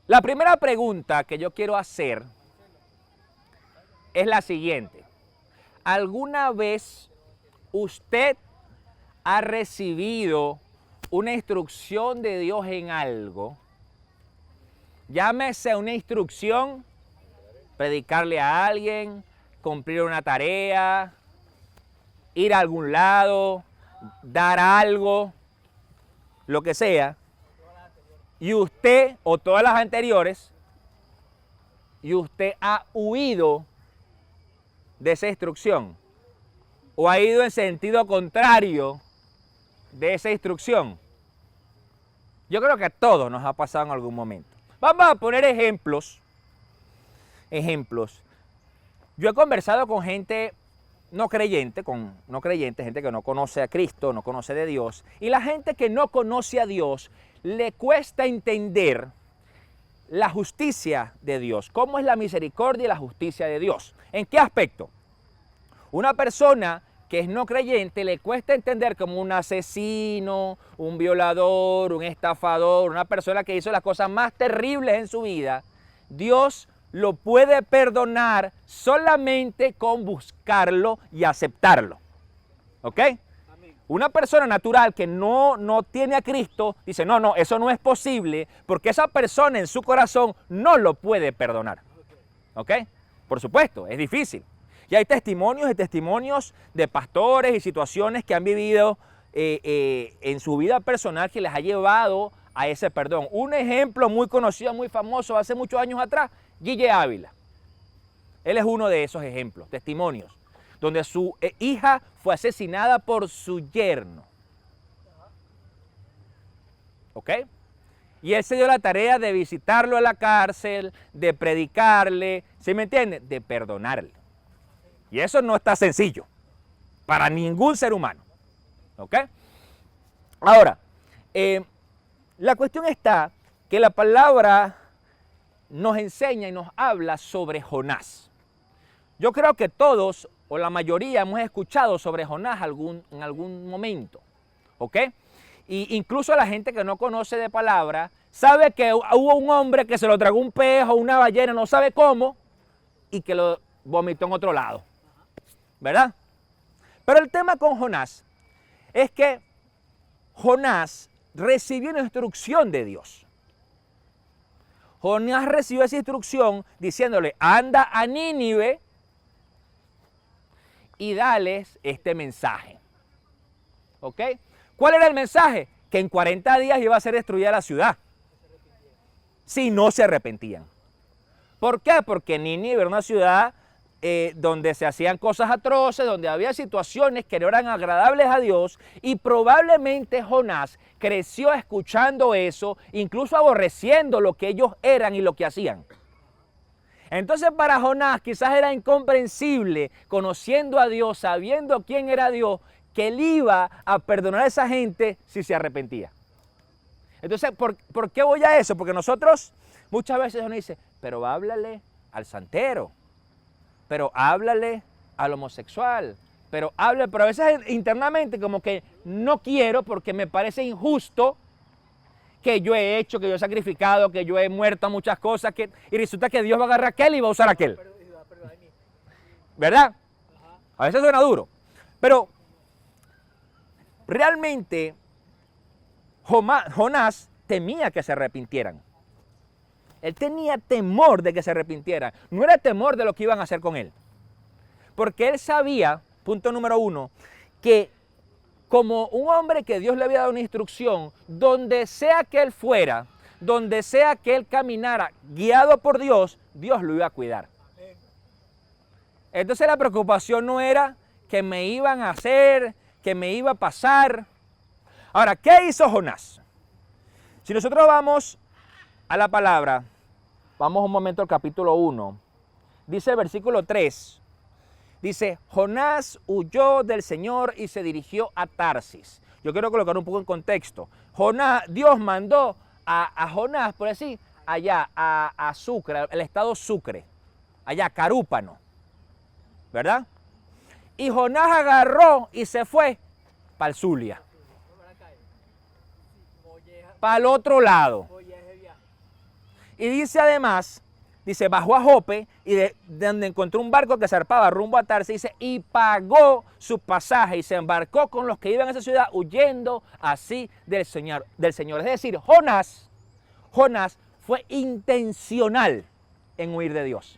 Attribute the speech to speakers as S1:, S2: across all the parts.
S1: La primera pregunta que yo quiero hacer es la siguiente. ¿Alguna vez usted ha recibido una instrucción de Dios en algo? Llámese una instrucción, predicarle a alguien, cumplir una tarea, ir a algún lado, dar algo, lo que sea. Y usted, o todas las anteriores, y usted ha huido de esa instrucción, o ha ido en sentido contrario de esa instrucción. Yo creo que a todos nos ha pasado en algún momento. Vamos a poner ejemplos. Yo he conversado con gente no creyente, gente que no conoce a Cristo, no conoce de Dios, y la gente que no conoce a Dios le cuesta entender la justicia de Dios. ¿Cómo es la misericordia y la justicia de Dios? ¿En qué aspecto? Una persona que es no creyente le cuesta entender como un asesino, un violador, un estafador, una persona que hizo las cosas más terribles en su vida. Dios lo puede perdonar solamente con buscarlo y aceptarlo. ¿Ok? Una persona natural que no tiene a Cristo dice, no, eso no es posible porque esa persona en su corazón no lo puede perdonar. ¿Ok? Por supuesto, es difícil. Y hay testimonios y testimonios de pastores y situaciones que han vivido en su vida personal que les ha llevado a ese perdón. Un ejemplo muy conocido, muy famoso, hace muchos años atrás, Guille Ávila. Él es uno de esos ejemplos, testimonios, donde su hija fue asesinada por su yerno. ¿Ok? Y él se dio la tarea de visitarlo a la cárcel, de predicarle, ¿sí me entiende? De perdonarle. Y eso no está sencillo para ningún ser humano. ¿Ok? Ahora, la cuestión está que la palabra nos enseña y nos habla sobre Jonás. Yo creo que todos o la mayoría hemos escuchado sobre Jonás en algún momento. ¿Ok? Y incluso la gente que no conoce de palabra sabe que hubo un hombre que se lo tragó un pez o una ballena, no sabe cómo, y que lo vomitó en otro lado. ¿Verdad? Pero el tema con Jonás es que Jonás recibió una instrucción de Dios. Jonás recibió esa instrucción diciéndole, anda a Nínive y dales este mensaje. ¿Ok? ¿Cuál era el mensaje? Que en 40 días iba a ser destruida la ciudad. Si no se arrepentían. ¿Por qué? Porque Nínive era una ciudad donde se hacían cosas atroces, donde había situaciones que no eran agradables a Dios, y probablemente Jonás creció escuchando eso, incluso aborreciendo lo que ellos eran y lo que hacían. Entonces para Jonás quizás era incomprensible, conociendo a Dios, sabiendo quién era Dios, que él iba a perdonar a esa gente si se arrepentía. Entonces, ¿por qué voy a eso? Porque nosotros muchas veces uno dice, pero háblale al santero, pero háblale al homosexual, pero a veces internamente como que no quiero porque me parece injusto que yo he hecho, que yo he sacrificado, que yo he muerto a muchas cosas, y resulta que Dios va a agarrar a aquel y va a usar a aquel. ¿Verdad? A veces suena duro, pero realmente Jonás temía que se arrepintieran. Él tenía temor de que se arrepintieran. No era temor de lo que iban a hacer con él. Porque él sabía, punto número 1, que como un hombre que Dios le había dado una instrucción, donde sea que él fuera, donde sea que él caminara, guiado por Dios, Dios lo iba a cuidar. Entonces la preocupación no era que me iban a hacer, que me iba a pasar. Ahora, ¿qué hizo Jonás? Si nosotros vamos a la palabra, vamos un momento al capítulo 1, dice el versículo 3, dice, Jonás huyó del Señor y se dirigió a Tarsis. Yo quiero colocar un poco en contexto. Dios mandó a Jonás, por decir, allá a Sucre, el estado Sucre, allá Carúpano, ¿verdad? Y Jonás agarró y se fue para el Zulia, para el otro lado. Y dice además, dice, bajó a Jope y de donde encontró un barco que zarpaba rumbo a Tarsis, dice, y pagó su pasaje y se embarcó con los que iban a esa ciudad huyendo así del Señor. Es decir, Jonás fue intencional en huir de Dios.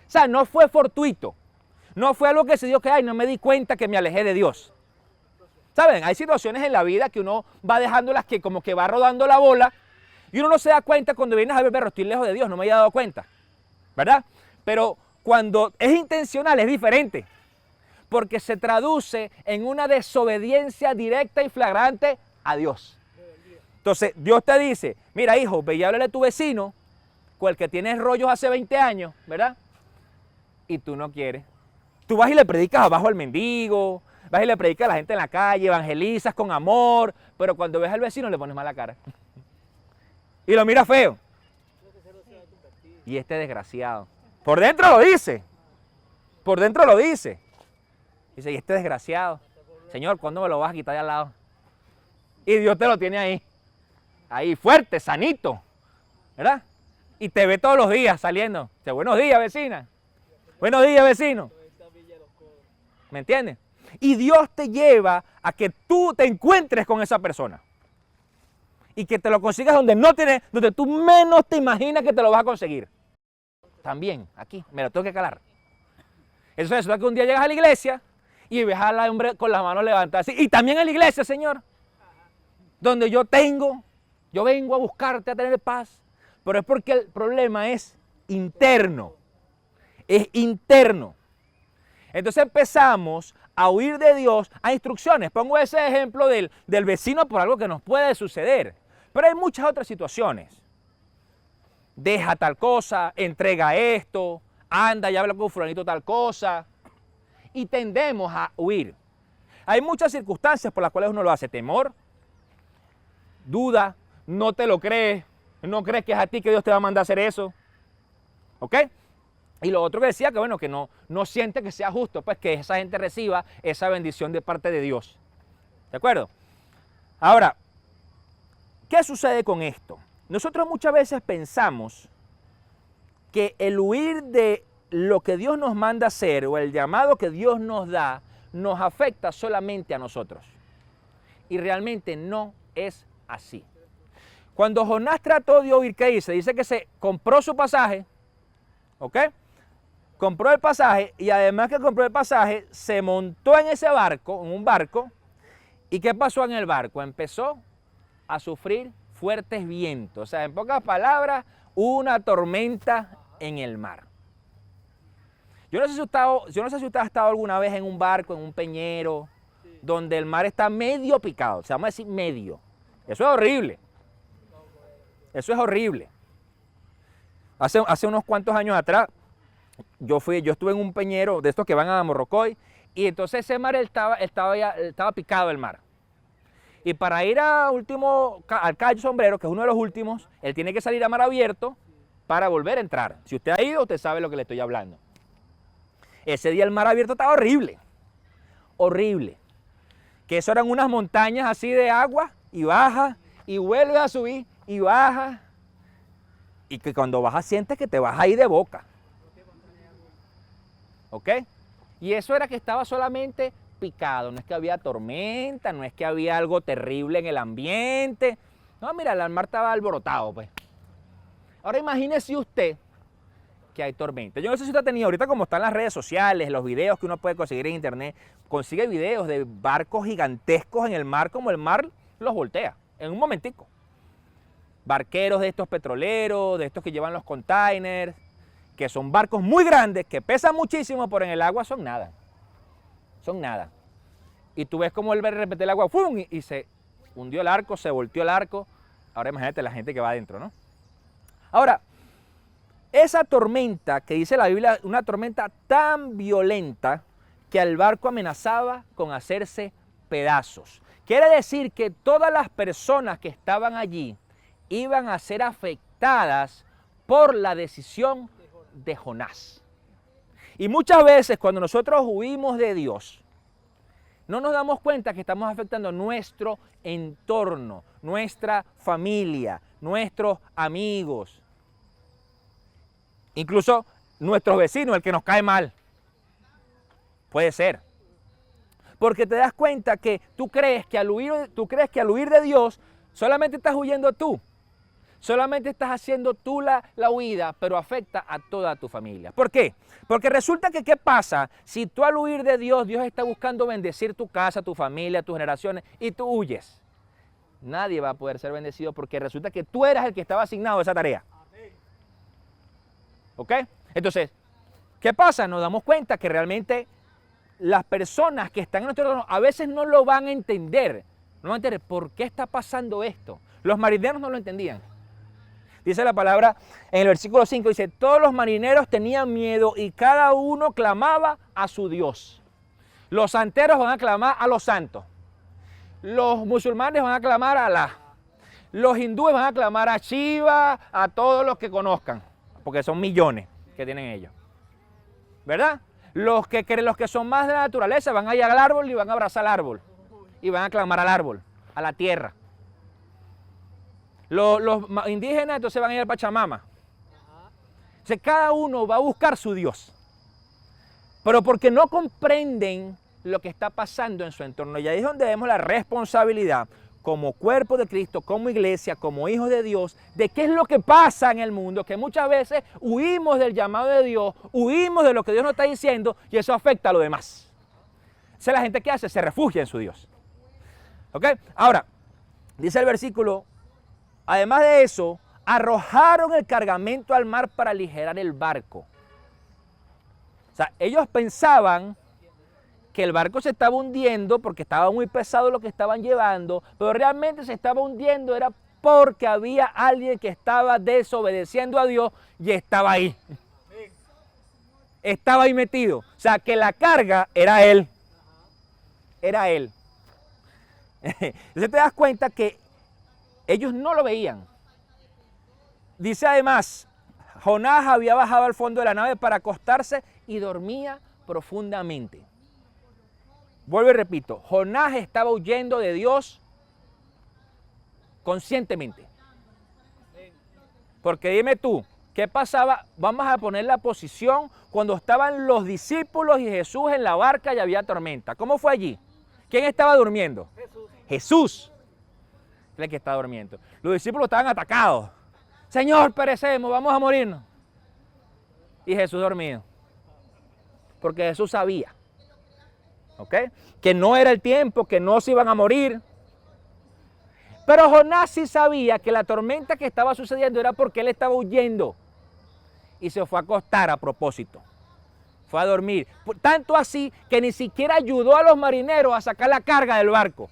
S1: O sea, no fue fortuito. No fue algo que se dio que, ay, no me di cuenta que me alejé de Dios. ¿Saben? Hay situaciones en la vida que uno va dejándolas que como que va rodando la bola y uno no se da cuenta cuando vienes a ver, pero estoy lejos de Dios, no me había dado cuenta. ¿Verdad? Pero cuando es intencional es diferente, porque se traduce en una desobediencia directa y flagrante a Dios. Entonces, Dios te dice, mira hijo, ve y háblale a tu vecino, con el que tienes rollos hace 20 años, ¿verdad? Y tú no quieres. Tú vas y le predicas abajo al mendigo, vas y le predicas a la gente en la calle, evangelizas con amor, pero cuando ves al vecino le pones mala cara. Y lo mira feo. Y este desgraciado. Por dentro lo dice. Por dentro lo dice. Dice, y este desgraciado. Señor, ¿cuándo me lo vas a quitar de al lado? Y Dios te lo tiene ahí. Ahí fuerte, sanito. ¿Verdad? Y te ve todos los días saliendo. Dice, buenos días, vecina. Buenos días, vecino. ¿Me entiendes? Y Dios te lleva a que tú te encuentres con esa persona. Y que te lo consigas donde tú menos te imaginas que te lo vas a conseguir. También, aquí, me lo tengo que calar. Eso es que un día llegas a la iglesia y ves al hombre con las manos levantadas. Y también en la iglesia, Señor, donde yo vengo a buscarte, a tener paz. Pero es porque el problema es interno. Es interno. Entonces empezamos a huir de Dios a instrucciones. Pongo ese ejemplo del vecino por algo que nos puede suceder. Pero hay muchas otras situaciones. Deja tal cosa, entrega esto, anda y habla con fulanito tal cosa. Y tendemos a huir. Hay muchas circunstancias por las cuales uno lo hace. Temor, duda, no te lo crees, no crees que es a ti que Dios te va a mandar a hacer eso. ¿Ok? Y lo otro que decía, que bueno, que no siente que sea justo, pues que esa gente reciba esa bendición de parte de Dios. ¿De acuerdo? Ahora, ¿qué sucede con esto? Nosotros muchas veces pensamos que el huir de lo que Dios nos manda hacer o el llamado que Dios nos da nos afecta solamente a nosotros. Y realmente no es así. Cuando Jonás trató de huir, ¿qué dice? Dice que se compró su pasaje, ¿ok? Compró el pasaje y además que compró el pasaje, se montó en ese barco, en un barco. ¿Y qué pasó en el barco? Empezó a sufrir fuertes vientos. O sea, en pocas palabras, una tormenta en el mar. Yo no sé si usted ha estado alguna vez en un barco, en un peñero, donde el mar está medio picado. O sea, vamos a decir medio. Eso es horrible. Eso es horrible. Hace unos cuantos años atrás, yo estuve en un peñero de estos que van a Morrocoy, y entonces ese mar estaba picado el mar. Y para ir al Cayo Sombrero, que es uno de los últimos, él tiene que salir a mar abierto para volver a entrar. Si usted ha ido, usted sabe lo que le estoy hablando. Ese día el mar abierto estaba horrible. Horrible. Que eso eran unas montañas así de agua, y baja, y vuelve a subir, y baja. Y que cuando bajas sientes que te vas ahí de boca. ¿Ok? Y eso era que estaba solamente picado, no es que había tormenta, no es que había algo terrible en el ambiente. No, mira, el mar estaba alborotado, pues. Ahora imagínese usted que hay tormenta. Yo no sé si usted ha tenido, ahorita como están las redes sociales, los videos que uno puede conseguir en internet, consigue videos de barcos gigantescos en el mar, como el mar los voltea, en un momentico. Barqueros de estos petroleros, de estos que llevan los containers, que son barcos muy grandes, que pesan muchísimo, pero en el agua son nada. Son nada. Y tú ves cómo él de repente el agua, ¡fum! Y se hundió el arco, se volteó el arco. Ahora imagínate la gente que va adentro, ¿no? Ahora, esa tormenta que dice la Biblia, una tormenta tan violenta que al barco amenazaba con hacerse pedazos. Quiere decir que todas las personas que estaban allí iban a ser afectadas por la decisión de Jonás. Y muchas veces cuando nosotros huimos de Dios, no nos damos cuenta que estamos afectando nuestro entorno, nuestra familia, nuestros amigos. Incluso nuestros vecinos, el que nos cae mal. Puede ser. Porque te das cuenta que tú crees que al huir de Dios solamente estás huyendo tú. Solamente estás haciendo tú la huida, pero afecta a toda tu familia. ¿Por qué? Porque resulta que ¿qué pasa? Si tú al huir de Dios, Dios está buscando bendecir tu casa, tu familia, tus generaciones, y tú huyes. Nadie va a poder ser bendecido porque resulta que tú eras el que estaba asignado a esa tarea. ¿Ok? Entonces, ¿qué pasa? Nos damos cuenta que realmente las personas que están en nuestro entorno a veces no lo van a entender. No van a entender por qué está pasando esto. Los marineros no lo entendían. Dice la palabra en el versículo 5, dice, todos los marineros tenían miedo y cada uno clamaba a su Dios. Los santeros van a clamar a los santos. Los musulmanes van a clamar a Alá. Los hindúes van a clamar a Shiva, a todos los que conozcan, porque son millones que tienen ellos. ¿Verdad? Los que son más de la naturaleza van a ir al árbol y van a abrazar al árbol. Y van a clamar al árbol, a la tierra. Los indígenas entonces van a ir al Pachamama. Entonces cada uno va a buscar su Dios. Pero porque no comprenden lo que está pasando en su entorno. Y ahí es donde vemos la responsabilidad como cuerpo de Cristo, como iglesia, como hijos de Dios, de qué es lo que pasa en el mundo, que muchas veces huimos del llamado de Dios, huimos de lo que Dios nos está diciendo y eso afecta a lo demás. Esa es la gente que hace, se refugia en su Dios. ¿Ok? Ahora, dice el versículo, además de eso, arrojaron el cargamento al mar para aligerar el barco. O sea, ellos pensaban que el barco se estaba hundiendo porque estaba muy pesado lo que estaban llevando, pero realmente se estaba hundiendo era porque había alguien que estaba desobedeciendo a Dios y estaba ahí. Estaba ahí metido. O sea, que la carga era él. Era él. Entonces te das cuenta que ellos no lo veían. Dice además, Jonás había bajado al fondo de la nave para acostarse y dormía profundamente. Vuelvo y repito, Jonás estaba huyendo de Dios conscientemente. Porque dime tú, ¿qué pasaba? Vamos a poner la posición cuando estaban los discípulos y Jesús en la barca y había tormenta. ¿Cómo fue allí? ¿Quién estaba durmiendo? Jesús. Es el que estaba durmiendo. Los discípulos estaban atacados. Señor, perecemos, vamos a morirnos. Y Jesús dormido. Porque Jesús sabía. ¿Ok? Que no era el tiempo, que no se iban a morir. Pero Jonás sí sabía que la tormenta que estaba sucediendo era porque él estaba huyendo. Y se fue a acostar a propósito. Fue a dormir. Tanto así que ni siquiera ayudó a los marineros a sacar la carga del barco.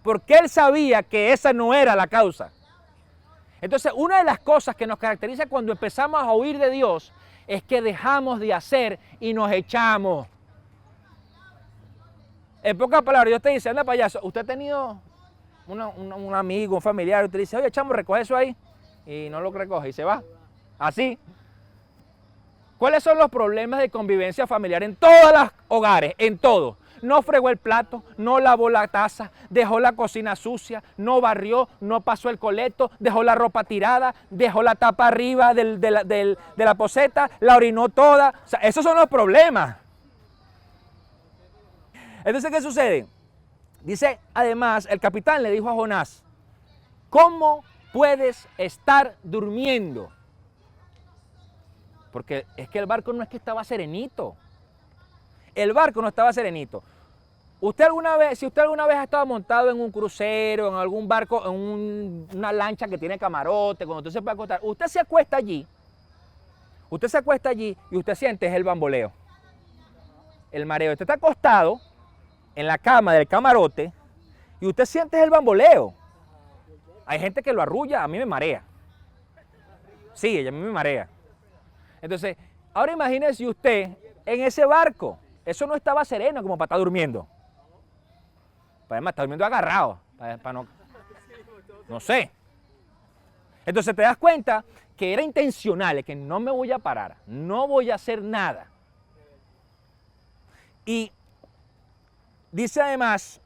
S1: Porque él sabía que esa no era la causa. Entonces, una de las cosas que nos caracteriza cuando empezamos a huir de Dios es que dejamos de hacer y nos echamos. En pocas palabras, Dios te dice, anda payaso, usted ha tenido un amigo, un familiar, usted dice, oye, chamo, recoge eso ahí, y no lo recoge, y se va. Así. ¿Cuáles son los problemas de convivencia familiar en todos los hogares? En todos. No fregó el plato, no lavó la taza, dejó la cocina sucia, no barrió, no pasó el coleto, dejó la ropa tirada, dejó la tapa arriba de la poceta, la orinó toda. O sea, esos son los problemas. Entonces, ¿qué sucede? Dice, además, el capitán le dijo a Jonás, ¿cómo puedes estar durmiendo? Porque es que el barco no es que estaba serenito. El barco no estaba serenito. Si usted alguna vez ha estado montado en un crucero, en algún barco, en una lancha que tiene camarote, cuando usted se puede acostar, usted se acuesta allí y usted siente el bamboleo, el mareo. Usted está acostado en la cama del camarote y usted siente el bamboleo. Hay gente que lo arrulla, a mí me marea. Sí, a mí me marea. Entonces, ahora imagínese usted en ese barco. Eso no estaba sereno como para estar durmiendo. Además, está durmiendo agarrado. No sé. Entonces te das cuenta que era intencional, es que no me voy a parar, no voy a hacer nada. Y dice además,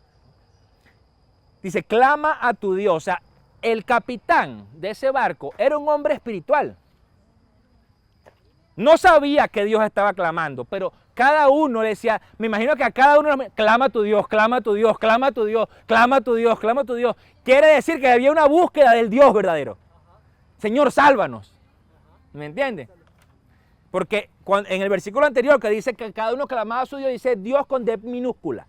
S1: dice, clama a tu Dios. O sea, el capitán de ese barco era un hombre espiritual. No sabía que Dios estaba clamando, pero cada uno le decía, me imagino que a cada uno, clama a tu Dios, clama a tu Dios, clama a tu Dios, clama a tu Dios, clama a tu Dios. Quiere decir que había una búsqueda del Dios verdadero. Señor, sálvanos. ¿Me entiendes? Porque en el versículo anterior que dice que cada uno clamaba a su Dios, dice Dios con D minúscula.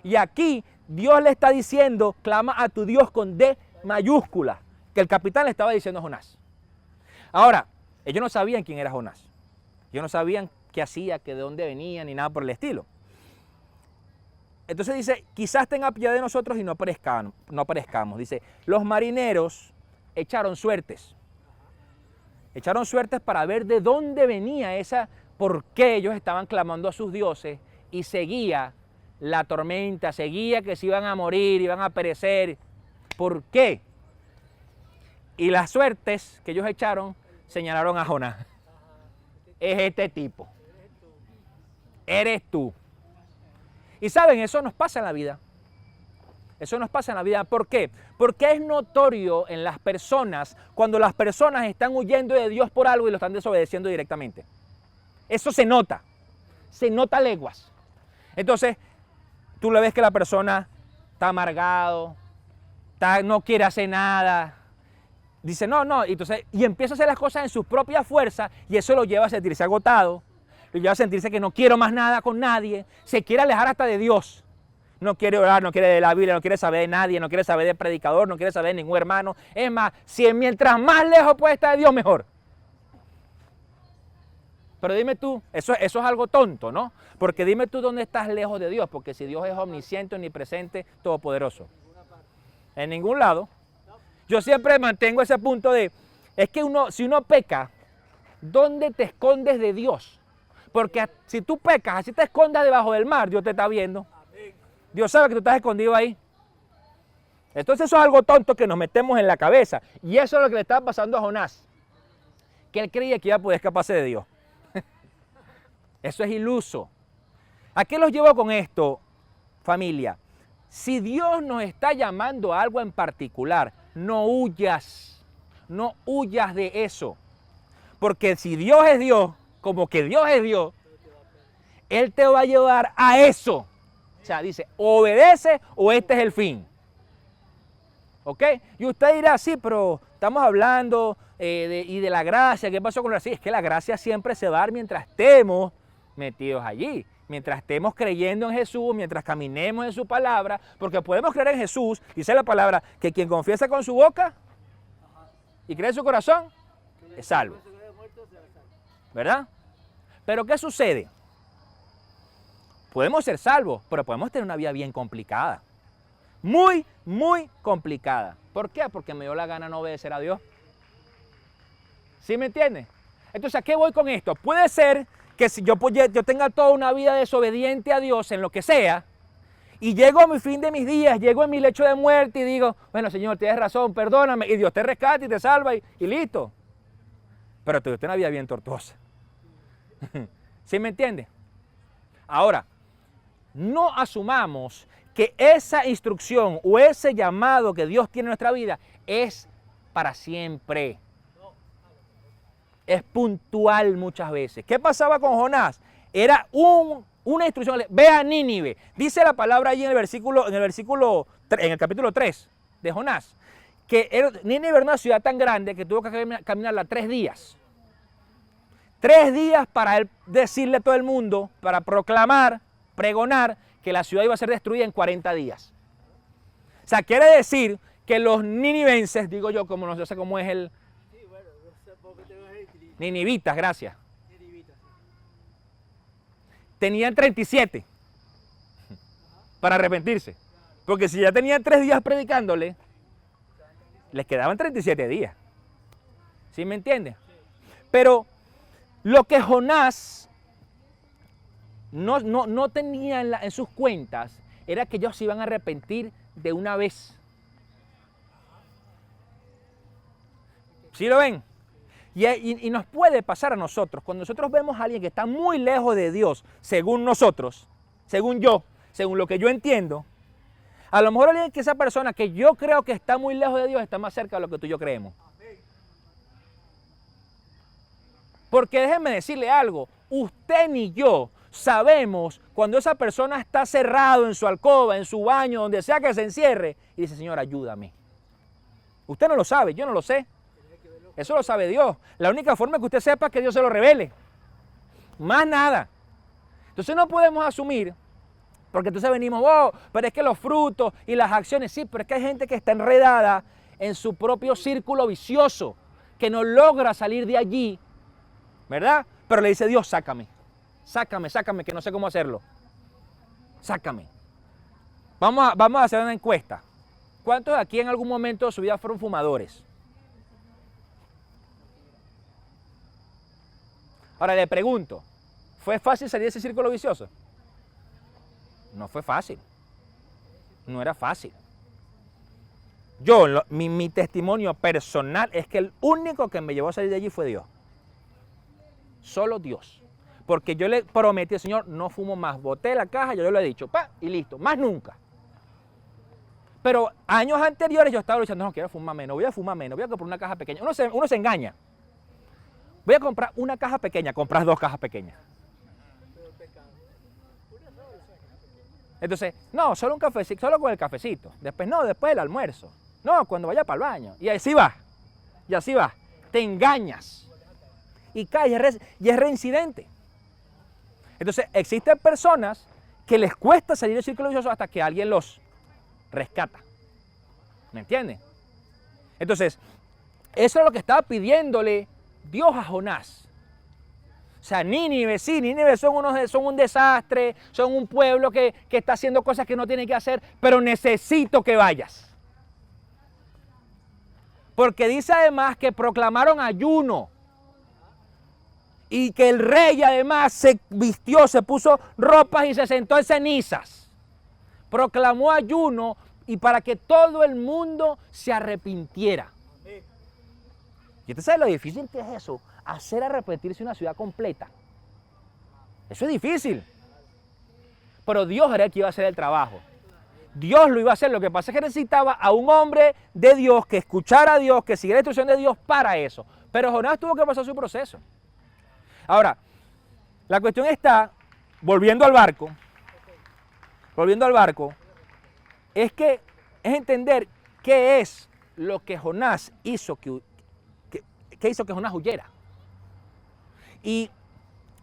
S1: Y aquí Dios le está diciendo, clama a tu Dios con D mayúscula, que el capitán le estaba diciendo a Jonás. Ahora, ellos no sabían quién era Jonás. Ellos no sabían qué hacía, que de dónde venía, ni nada por el estilo. Entonces dice, quizás tenga piedad de nosotros y no perezcamos. Dice, los marineros echaron suertes. Echaron suertes para ver de dónde venía esa, por qué ellos estaban clamando a sus dioses y seguía la tormenta, seguía que se iban a morir, iban a perecer. ¿Por qué? Y las suertes que ellos echaron señalaron a Jonás. Es este tipo. Eres tú. Y saben, eso nos pasa en la vida. Eso nos pasa en la vida. ¿Por qué? Porque es notorio en las personas cuando las personas están huyendo de Dios por algo y lo están desobedeciendo directamente. Eso se nota a leguas. Entonces, tú le ves que la persona está amargado, no quiere hacer nada. Dice, no, y empieza a hacer las cosas en sus propias fuerzas y eso lo lleva a sentirse agotado, lo lleva a sentirse que no quiero más nada con nadie, se quiere alejar hasta de Dios. No quiere orar, no quiere de la Biblia, no quiere saber de nadie, no quiere saber de predicador, no quiere saber de ningún hermano. Es más, mientras más lejos puede estar de Dios, mejor. Pero dime tú, eso es algo tonto, ¿no? Porque dime tú dónde estás lejos de Dios, porque si Dios es omnisciente, omnipresente, todopoderoso. En ningún lado. Yo siempre mantengo ese punto de, es que si uno peca, ¿dónde te escondes de Dios? Porque si tú pecas, así te escondas debajo del mar, Dios te está viendo. Dios sabe que tú estás escondido ahí. Entonces eso es algo tonto que nos metemos en la cabeza. Y eso es lo que le estaba pasando a Jonás. Que él creía que iba a poder escaparse de Dios. Eso es iluso. ¿A qué los llevo con esto, familia? Si Dios nos está llamando a algo en particular, no huyas de eso. Porque si Dios es Dios, como que Dios es Dios, Él te va a llevar a eso. O sea, dice, obedece o este es el fin. ¿Ok? Y usted dirá, sí, pero estamos hablando de la gracia. ¿Qué pasó con la gracia? Sí, es que la gracia siempre se va a dar mientras estemos metidos allí. Mientras estemos creyendo en Jesús, mientras caminemos en su palabra, porque podemos creer en Jesús, dice la palabra, que quien confiesa con su boca y cree en su corazón, es salvo. ¿Verdad? Pero ¿qué sucede? Podemos ser salvos, pero podemos tener una vida bien complicada. Muy, muy complicada. ¿Por qué? Porque me dio la gana no obedecer a Dios. ¿Sí me entiendes? Entonces, ¿a qué voy con esto? Puede ser que si yo tenga toda una vida desobediente a Dios en lo que sea, y llego a mi fin de mis días, llego en mi lecho de muerte y digo, bueno, Señor, tienes razón, perdóname, y Dios te rescata y te salva y listo. Pero tuviste una vida bien tortuosa. ¿Sí me entiendes? Ahora, no asumamos que esa instrucción o ese llamado que Dios tiene en nuestra vida es para siempre. Es puntual muchas veces. ¿Qué pasaba con Jonás? Era una instrucción. Ve a Nínive. Dice la palabra allí en el capítulo 3 de Jonás, que Nínive era una ciudad tan grande que tuvo que caminarla 3 días. 3 días para él decirle a todo el mundo, para proclamar, pregonar, que la ciudad iba a ser destruida en 40 días. O sea, quiere decir que los ninivenses, digo yo, como no sé cómo es el... Ninivitas, gracias. Tenían 37 para arrepentirse. Porque si ya tenían 3 días predicándole, les quedaban 37 días. ¿Sí me entiendes? Pero lo que Jonás no tenía en sus cuentas era que ellos se iban a arrepentir de una vez. ¿Sí lo ven? Y nos puede pasar a nosotros, cuando nosotros vemos a alguien que está muy lejos de Dios, según nosotros, según yo, según lo que yo entiendo, a lo mejor alguien que esa persona que yo creo que está muy lejos de Dios está más cerca de lo que tú y yo creemos. Porque déjenme decirle algo, usted ni yo sabemos cuando esa persona está cerrado en su alcoba, en su baño, donde sea que se encierre, y dice, Señor, ayúdame. Usted no lo sabe, yo no lo sé. Eso lo sabe Dios. La única forma que usted sepa es que Dios se lo revele. Más nada. Entonces no podemos asumir, porque entonces venimos, oh, pero es que los frutos y las acciones, sí, pero es que hay gente que está enredada en su propio círculo vicioso, que no logra salir de allí, ¿verdad? Pero le dice Dios, sácame, sácame, sácame, que no sé cómo hacerlo. Sácame. Vamos a hacer una encuesta. ¿Cuántos de aquí en algún momento de su vida fueron fumadores? Ahora le pregunto, ¿fue fácil salir de ese círculo vicioso? No fue fácil. No era fácil. Mi testimonio personal es que el único que me llevó a salir de allí fue Dios. Solo Dios. Porque yo le prometí al Señor, no fumo más. Boté la caja, yo le he dicho, pa, y listo, más nunca. Pero años anteriores yo estaba luchando, no quiero fumar menos, voy a fumar menos, voy a comprar una caja pequeña. Uno se engaña. Voy a comprar una caja pequeña, compras 2 cajas pequeñas. Entonces, no, solo un cafecito, solo con el cafecito. Después no, después del almuerzo. No, cuando vaya para el baño. Y así va. Y así va. Te engañas. Y caes y es reincidente. Entonces, existen personas que les cuesta salir del círculo vicioso hasta que alguien los rescata. ¿Me entiendes? Entonces, eso es lo que estaba pidiéndole Dios a Jonás. O sea, Nínive son un desastre, son un pueblo que está haciendo cosas que no tiene que hacer, pero necesito que vayas. Porque dice además que proclamaron ayuno y que el rey además se vistió, se puso ropas y se sentó en cenizas. Proclamó ayuno y para que todo el mundo se arrepintiera. ¿Y usted sabe lo difícil que es eso? Hacer arrepentirse una ciudad completa. Eso es difícil. Pero Dios era el que iba a hacer el trabajo. Dios lo iba a hacer. Lo que pasa es que necesitaba a un hombre de Dios que escuchara a Dios, que siguiera la instrucción de Dios para eso. Pero Jonás tuvo que pasar su proceso. Ahora, la cuestión está, volviendo al barco, es que es entender qué es lo que Jonás hizo que hizo que Jonás huyera. Y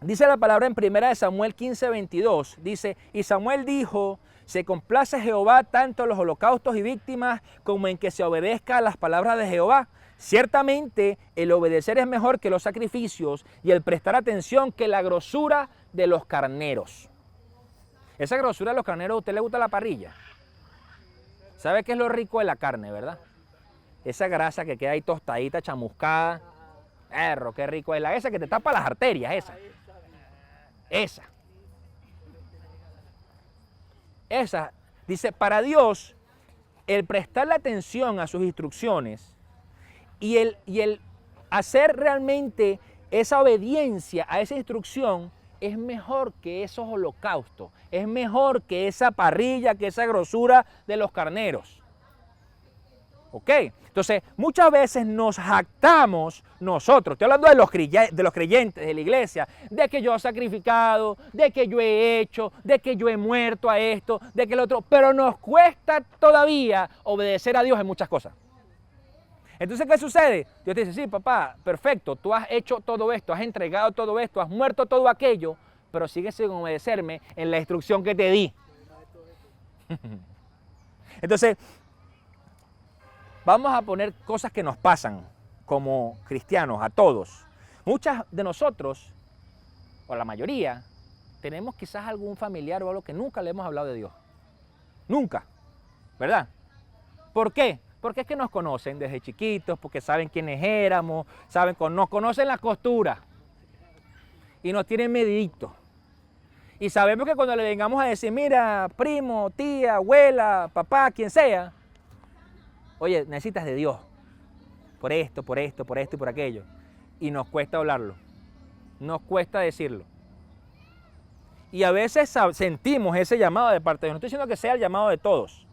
S1: dice la palabra en 1 Samuel 15:22, dice, y Samuel dijo, se complace Jehová tanto en los holocaustos y víctimas como en que se obedezca a las palabras de Jehová. Ciertamente el obedecer es mejor que los sacrificios y el prestar atención que la grosura de los carneros. Esa grosura de los carneros, ¿a usted le gusta la parrilla? ¿Sabe qué es lo rico de la carne, verdad? Esa grasa que queda ahí tostadita, chamuscada. Perro, qué rico es. Esa que te tapa las arterias, esa. Dice, para Dios, el prestarle atención a sus instrucciones y el hacer realmente esa obediencia a esa instrucción es mejor que esos holocaustos, es mejor que esa parrilla, que esa grosura de los carneros. ¿Ok? Entonces, muchas veces nos jactamos nosotros, estoy hablando de los creyentes de la iglesia, de que yo he sacrificado, de que yo he hecho, de que yo he muerto a esto, de que el otro, pero nos cuesta todavía obedecer a Dios en muchas cosas. Entonces, ¿qué sucede? Dios te dice, sí, papá, perfecto, tú has hecho todo esto, has entregado todo esto, has muerto todo aquello, pero sigues sin obedecerme en la instrucción que te di. Entonces, vamos a poner cosas que nos pasan como cristianos, a todos. Muchas de nosotros, o la mayoría, tenemos quizás algún familiar o algo que nunca le hemos hablado de Dios. Nunca, ¿verdad? ¿Por qué? Porque es que nos conocen desde chiquitos, porque saben quiénes éramos, nos conocen la costura y nos tienen mediditos. Y sabemos que cuando le vengamos a decir, mira, primo, tía, abuela, papá, quien sea, oye, necesitas de Dios, por esto, por esto, por esto y por aquello. Y nos cuesta hablarlo, nos cuesta decirlo. Y a veces sentimos ese llamado de parte de Dios. No estoy diciendo que sea el llamado de todos,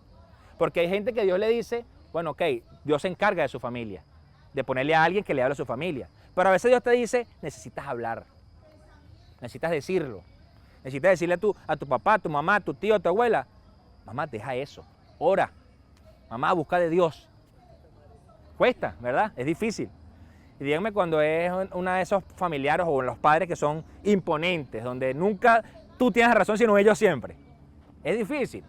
S1: porque hay gente que Dios le dice, bueno, ok, Dios se encarga de su familia, de ponerle a alguien que le hable a su familia. Pero a veces Dios te dice, necesitas hablar, necesitas decirlo. Necesitas decirle a tu papá, a tu mamá, a tu tío, a tu abuela, mamá, deja eso, ora, mamá, busca de Dios. Cuesta, ¿verdad? Es difícil. Y díganme cuando es una de esos familiares o los padres que son imponentes, donde nunca tú tienes razón, sino ellos siempre. Es difícil.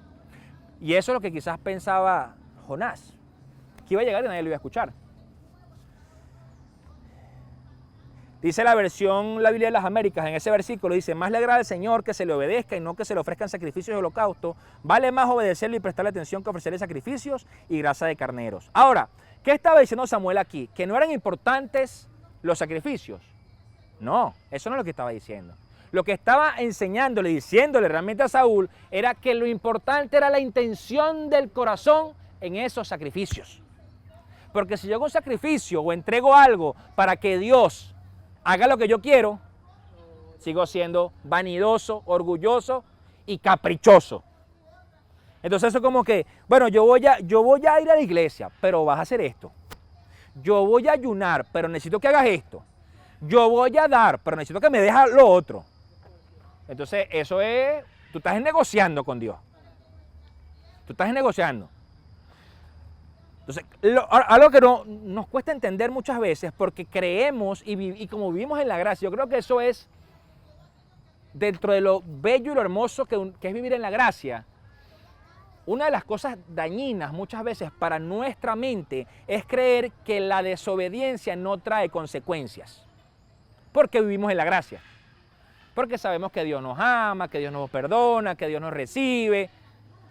S1: Y eso es lo que quizás pensaba Jonás, que iba a llegar y nadie lo iba a escuchar. Dice la versión, la Biblia de las Américas, en ese versículo dice, más le agrada al Señor que se le obedezca y no que se le ofrezcan sacrificios y holocaustos. Vale más obedecerle y prestarle atención que ofrecerle sacrificios y grasa de carneros. Ahora, ¿qué estaba diciendo Samuel aquí? ¿Que no eran importantes los sacrificios? No, eso no es lo que estaba diciendo. Lo que estaba enseñándole, diciéndole realmente a Saúl, era que lo importante era la intención del corazón en esos sacrificios. Porque si yo hago un sacrificio o entrego algo para que Dios haga lo que yo quiero, sigo siendo vanidoso, orgulloso y caprichoso. Entonces eso es como que, bueno, yo voy a ir a la iglesia, pero vas a hacer esto. Yo voy a ayunar, pero necesito que hagas esto. Yo voy a dar, pero necesito que me dejes lo otro. Entonces eso es, tú estás negociando con Dios. Tú estás negociando. Entonces, algo que nos cuesta entender muchas veces porque creemos y como vivimos en la gracia, yo creo que eso es dentro de lo bello y lo hermoso que es vivir en la gracia. Una de las cosas dañinas muchas veces para nuestra mente es creer que la desobediencia no trae consecuencias. Porque vivimos en la gracia. Porque sabemos que Dios nos ama, que Dios nos perdona, que Dios nos recibe,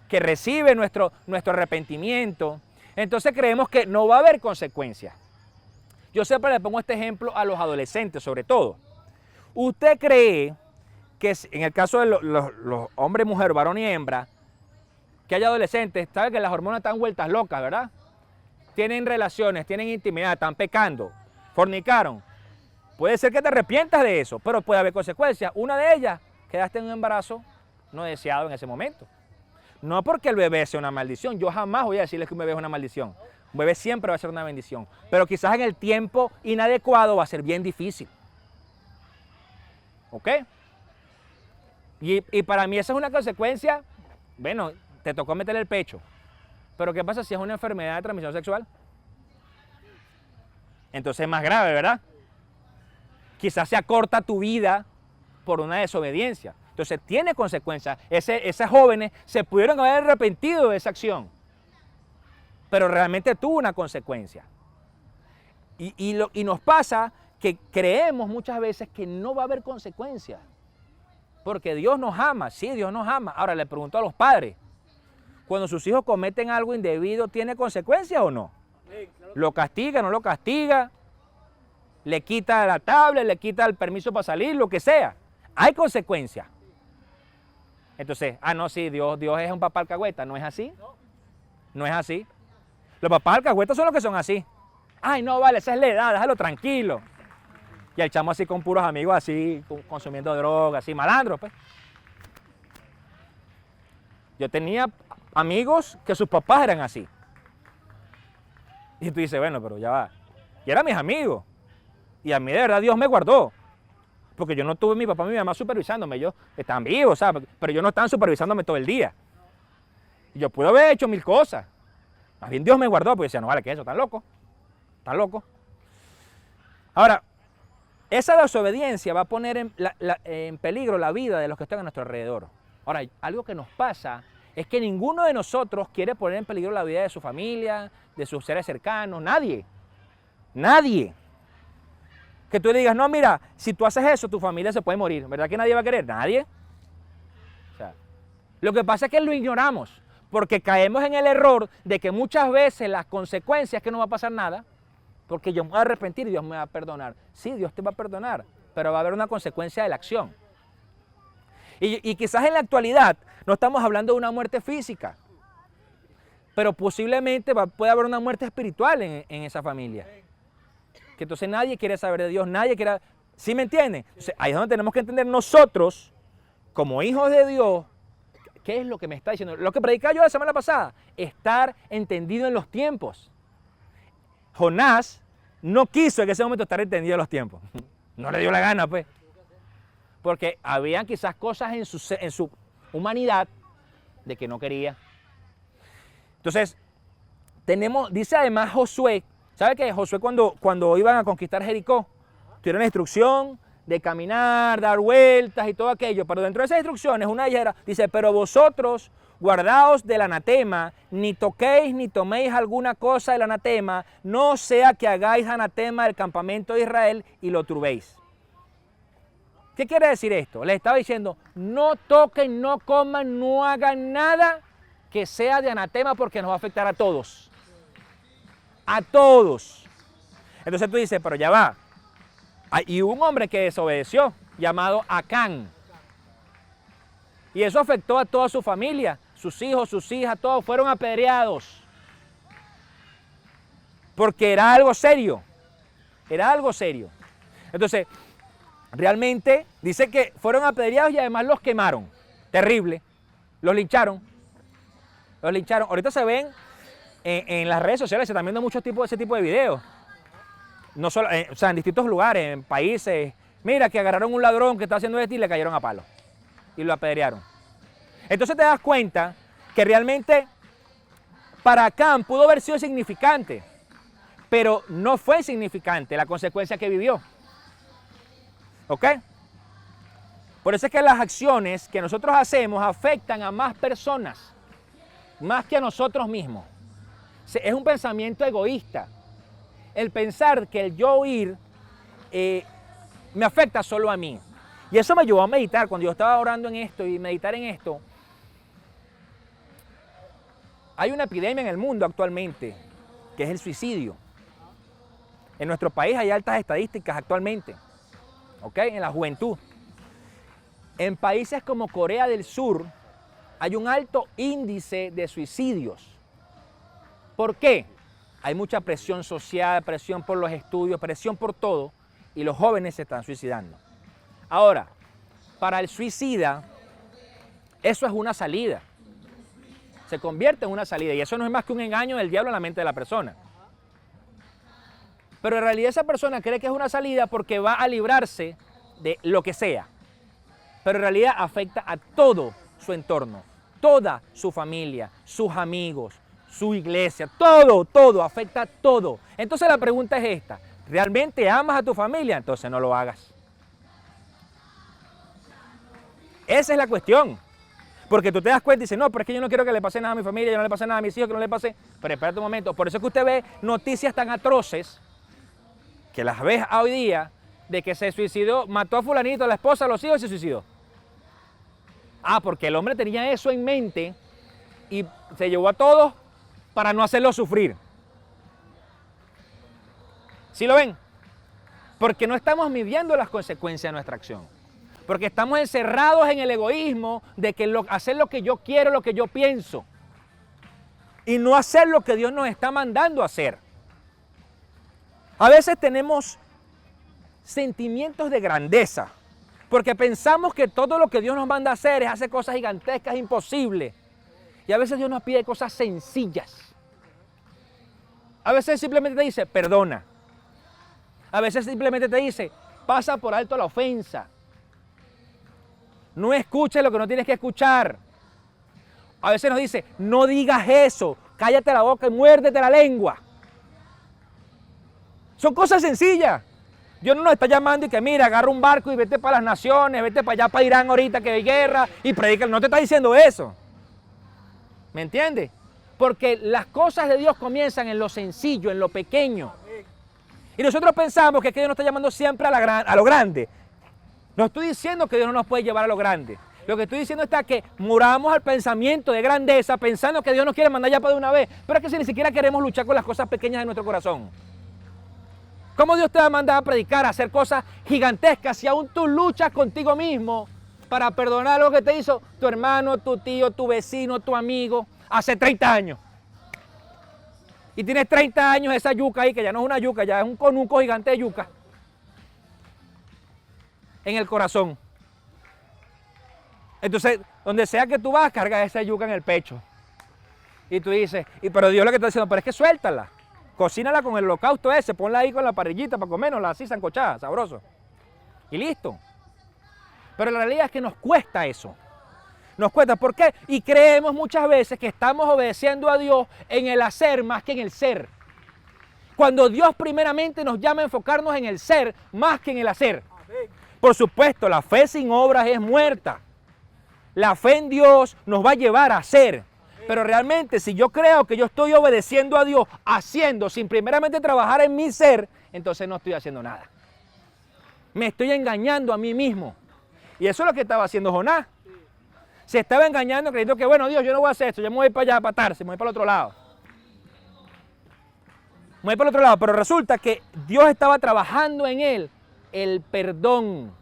S1: que recibe nuestro arrepentimiento. Entonces creemos que no va a haber consecuencias. Yo siempre le pongo este ejemplo a los adolescentes, sobre todo. ¿Usted cree que en el caso de los hombres, mujer, varón y hembra, que hay adolescentes, saben que las hormonas están vueltas locas, ¿verdad? Tienen relaciones, tienen intimidad, están pecando, fornicaron. Puede ser que te arrepientas de eso, pero puede haber consecuencias. Una de ellas, quedaste en un embarazo no deseado en ese momento. No porque el bebé sea una maldición, yo jamás voy a decirles que un bebé es una maldición. Un bebé siempre va a ser una bendición, pero quizás en el tiempo inadecuado va a ser bien difícil. ¿Ok? Y para mí esa es una consecuencia, bueno, te tocó meterle el pecho. Pero ¿qué pasa si es una enfermedad de transmisión sexual? Entonces es más grave, ¿verdad? Quizás se acorta tu vida por una desobediencia. Entonces tiene consecuencias. Esas jóvenes se pudieron haber arrepentido de esa acción, pero realmente tuvo una consecuencia. Y nos pasa que creemos muchas veces que no va a haber consecuencias, porque Dios nos ama, sí, Dios nos ama. Ahora le pregunto a los padres, cuando sus hijos cometen algo indebido, ¿tiene consecuencias o no? ¿Lo castiga, no lo castiga? ¿Le quita la tablet, le quita el permiso para salir, lo que sea? Hay consecuencias. Entonces, no, sí, Dios es un papá alcahueta. ¿No es así? No es así. Los papás alcahuetas son los que son así. Ay, no, vale, esa es la edad, déjalo tranquilo. Y el chamo así con puros amigos así, consumiendo droga, así, malandros, pues. Yo tenía amigos que sus papás eran así. Y tú dices, bueno, pero ya va. Y eran mis amigos. Y a mí de verdad Dios me guardó. Porque yo no tuve a mi papá y mi mamá supervisándome. Ellos estaban vivos, ¿sabes? Pero ellos no estaban supervisándome todo el día. Y yo pude haber hecho mil cosas. Más bien Dios me guardó, porque decía, no vale, ¿qué es eso? ¿Están locos? ¿Están locos? Ahora, esa desobediencia va a poner en peligro la vida de los que están a nuestro alrededor. Ahora, algo que nos pasa es que ninguno de nosotros quiere poner en peligro la vida de su familia, de sus seres cercanos, nadie. Nadie. Que tú le digas, no, mira, si tú haces eso, tu familia se puede morir. ¿Verdad que nadie va a querer? Nadie. O sea, lo que pasa es que lo ignoramos, porque caemos en el error de que muchas veces las consecuencias es que no va a pasar nada, porque yo me voy a arrepentir y Dios me va a perdonar. Sí, Dios te va a perdonar, pero va a haber una consecuencia de la acción. Y quizás en la actualidad no estamos hablando de una muerte física, pero posiblemente puede haber una muerte espiritual en esa familia. Que entonces nadie quiere saber de Dios, nadie quiere... ¿Sí me entienden? Entonces, ahí es donde tenemos que entender nosotros, como hijos de Dios, qué es lo que me está diciendo. Lo que predicaba yo la semana pasada, estar entendido en los tiempos. Jonás no quiso en ese momento estar entendido los tiempos. No le dio la gana, pues. Porque había quizás cosas en su humanidad de que no quería. Entonces, dice además Josué, ¿sabe que Josué cuando iban a conquistar Jericó, tuvieron la instrucción de caminar, dar vueltas y todo aquello? Pero dentro de esas instrucciones, una de ellas era, dice, pero vosotros guardaos del anatema, ni toquéis ni toméis alguna cosa del anatema, no sea que hagáis anatema del campamento de Israel y lo turbéis. ¿Qué quiere decir esto? Les estaba diciendo, no toquen, no coman, no hagan nada que sea de anatema porque nos va a afectar a todos. A todos. Entonces tú dices, pero ya va. Y hubo un hombre que desobedeció, llamado Acán. Y eso afectó a toda su familia, sus hijos, sus hijas, todos fueron apedreados. Porque era algo serio. Era algo serio. Entonces, realmente dice que fueron apedreados y además los quemaron. Terrible. Los lincharon. Los lincharon. Ahorita se ven en las redes sociales, se están viendo muchos tipos de ese tipo de videos. No solo, o sea, en distintos lugares, en países. Mira, que agarraron un ladrón que está haciendo esto y le cayeron a palo. Y lo apedrearon. Entonces te das cuenta que realmente para Acán pudo haber sido significante, pero no fue significante la consecuencia que vivió. ¿Ok? Por eso es que las acciones que nosotros hacemos afectan a más personas, más que a nosotros mismos. Es un pensamiento egoísta. El pensar que el yo ir me afecta solo a mí. Y eso me ayudó a meditar cuando yo estaba orando en esto y meditar en esto. Hay una epidemia en el mundo actualmente, que es el suicidio. En nuestro país hay altas estadísticas actualmente, ¿ok? En la juventud. En países como Corea del Sur hay un alto índice de suicidios. ¿Por qué? Hay mucha presión social, presión por los estudios, presión por todo, y los jóvenes se están suicidando. Ahora, para el suicida, eso es una salida. Se convierte en una salida, y eso no es más que un engaño del diablo en la mente de la persona. Pero en realidad esa persona cree que es una salida porque va a librarse de lo que sea. Pero en realidad afecta a todo su entorno, toda su familia, sus amigos, su iglesia, todo, afecta a todo. Entonces la pregunta es esta, ¿realmente amas a tu familia? Entonces no lo hagas. Esa es la cuestión. Porque tú te das cuenta y dices, no, pero es que yo no quiero que le pase nada a mi familia, yo no le pase nada a mis hijos, que no le pase. Pero espérate un momento, por eso es que usted ve noticias tan atroces, que las ves hoy día, de que se suicidó, mató a fulanito, a la esposa, a los hijos y se suicidó. Ah, porque el hombre tenía eso en mente y se llevó a todos para no hacerlo sufrir. ¿Sí lo ven? Porque no estamos midiendo las consecuencias de nuestra acción. Porque estamos encerrados en el egoísmo de que hacer lo que yo quiero, lo que yo pienso. Y no hacer lo que Dios nos está mandando a hacer. A veces tenemos sentimientos de grandeza. Porque pensamos que todo lo que Dios nos manda a hacer es hacer cosas gigantescas, imposibles. Y a veces Dios nos pide cosas sencillas. A veces simplemente te dice, perdona. A veces simplemente te dice, pasa por alto la ofensa. No escuches lo que no tienes que escuchar. A veces nos dice, no digas eso, cállate la boca y muérdete la lengua. Son cosas sencillas. Dios no nos está llamando y que mira, agarra un barco y vete para las naciones, vete para allá, para Irán ahorita que hay guerra y predica. No te está diciendo eso. ¿Me entiendes? Porque las cosas de Dios comienzan en lo sencillo, en lo pequeño. Y nosotros pensamos que Dios nos está llamando siempre a lo grande. No estoy diciendo que Dios no nos puede llevar a lo grande. Lo que estoy diciendo está que muramos al pensamiento de grandeza pensando que Dios nos quiere mandar ya para de una vez. Pero es que si ni siquiera queremos luchar con las cosas pequeñas de nuestro corazón. ¿Cómo Dios te va a mandar a predicar, a hacer cosas gigantescas si aún tú luchas contigo mismo para perdonar lo que te hizo tu hermano, tu tío, tu vecino, tu amigo hace 30 años? Y tienes 30 años esa yuca ahí, que ya no es una yuca, ya es un conuco gigante de yuca en el corazón. Entonces, donde sea que tú vas, cargas esa yuca en el pecho. Y tú dices, pero Dios lo que está diciendo, pero es que suéltala. cocínala con el holocausto ese, ponla ahí con la parrillita para comérnosla así sancochada, sabroso. Y listo. Pero la realidad es que nos cuesta eso. Nos cuesta, ¿por qué? Y creemos muchas veces que estamos obedeciendo a Dios en el hacer más que en el ser. Cuando Dios primeramente nos llama a enfocarnos en el ser más que en el hacer. Por supuesto, la fe sin obras es muerta. La fe en Dios nos va a llevar a hacer. Pero realmente, si yo creo que yo estoy obedeciendo a Dios, haciendo, sin primeramente trabajar en mi ser, entonces no estoy haciendo nada. Me estoy engañando a mí mismo. Y eso es lo que estaba haciendo Jonás. Se estaba engañando creyendo que, bueno, Dios, yo no voy a hacer esto, yo me voy para allá, para Tarsis, me voy para el otro lado. Me voy para el otro lado, pero resulta que Dios estaba trabajando en él el perdón,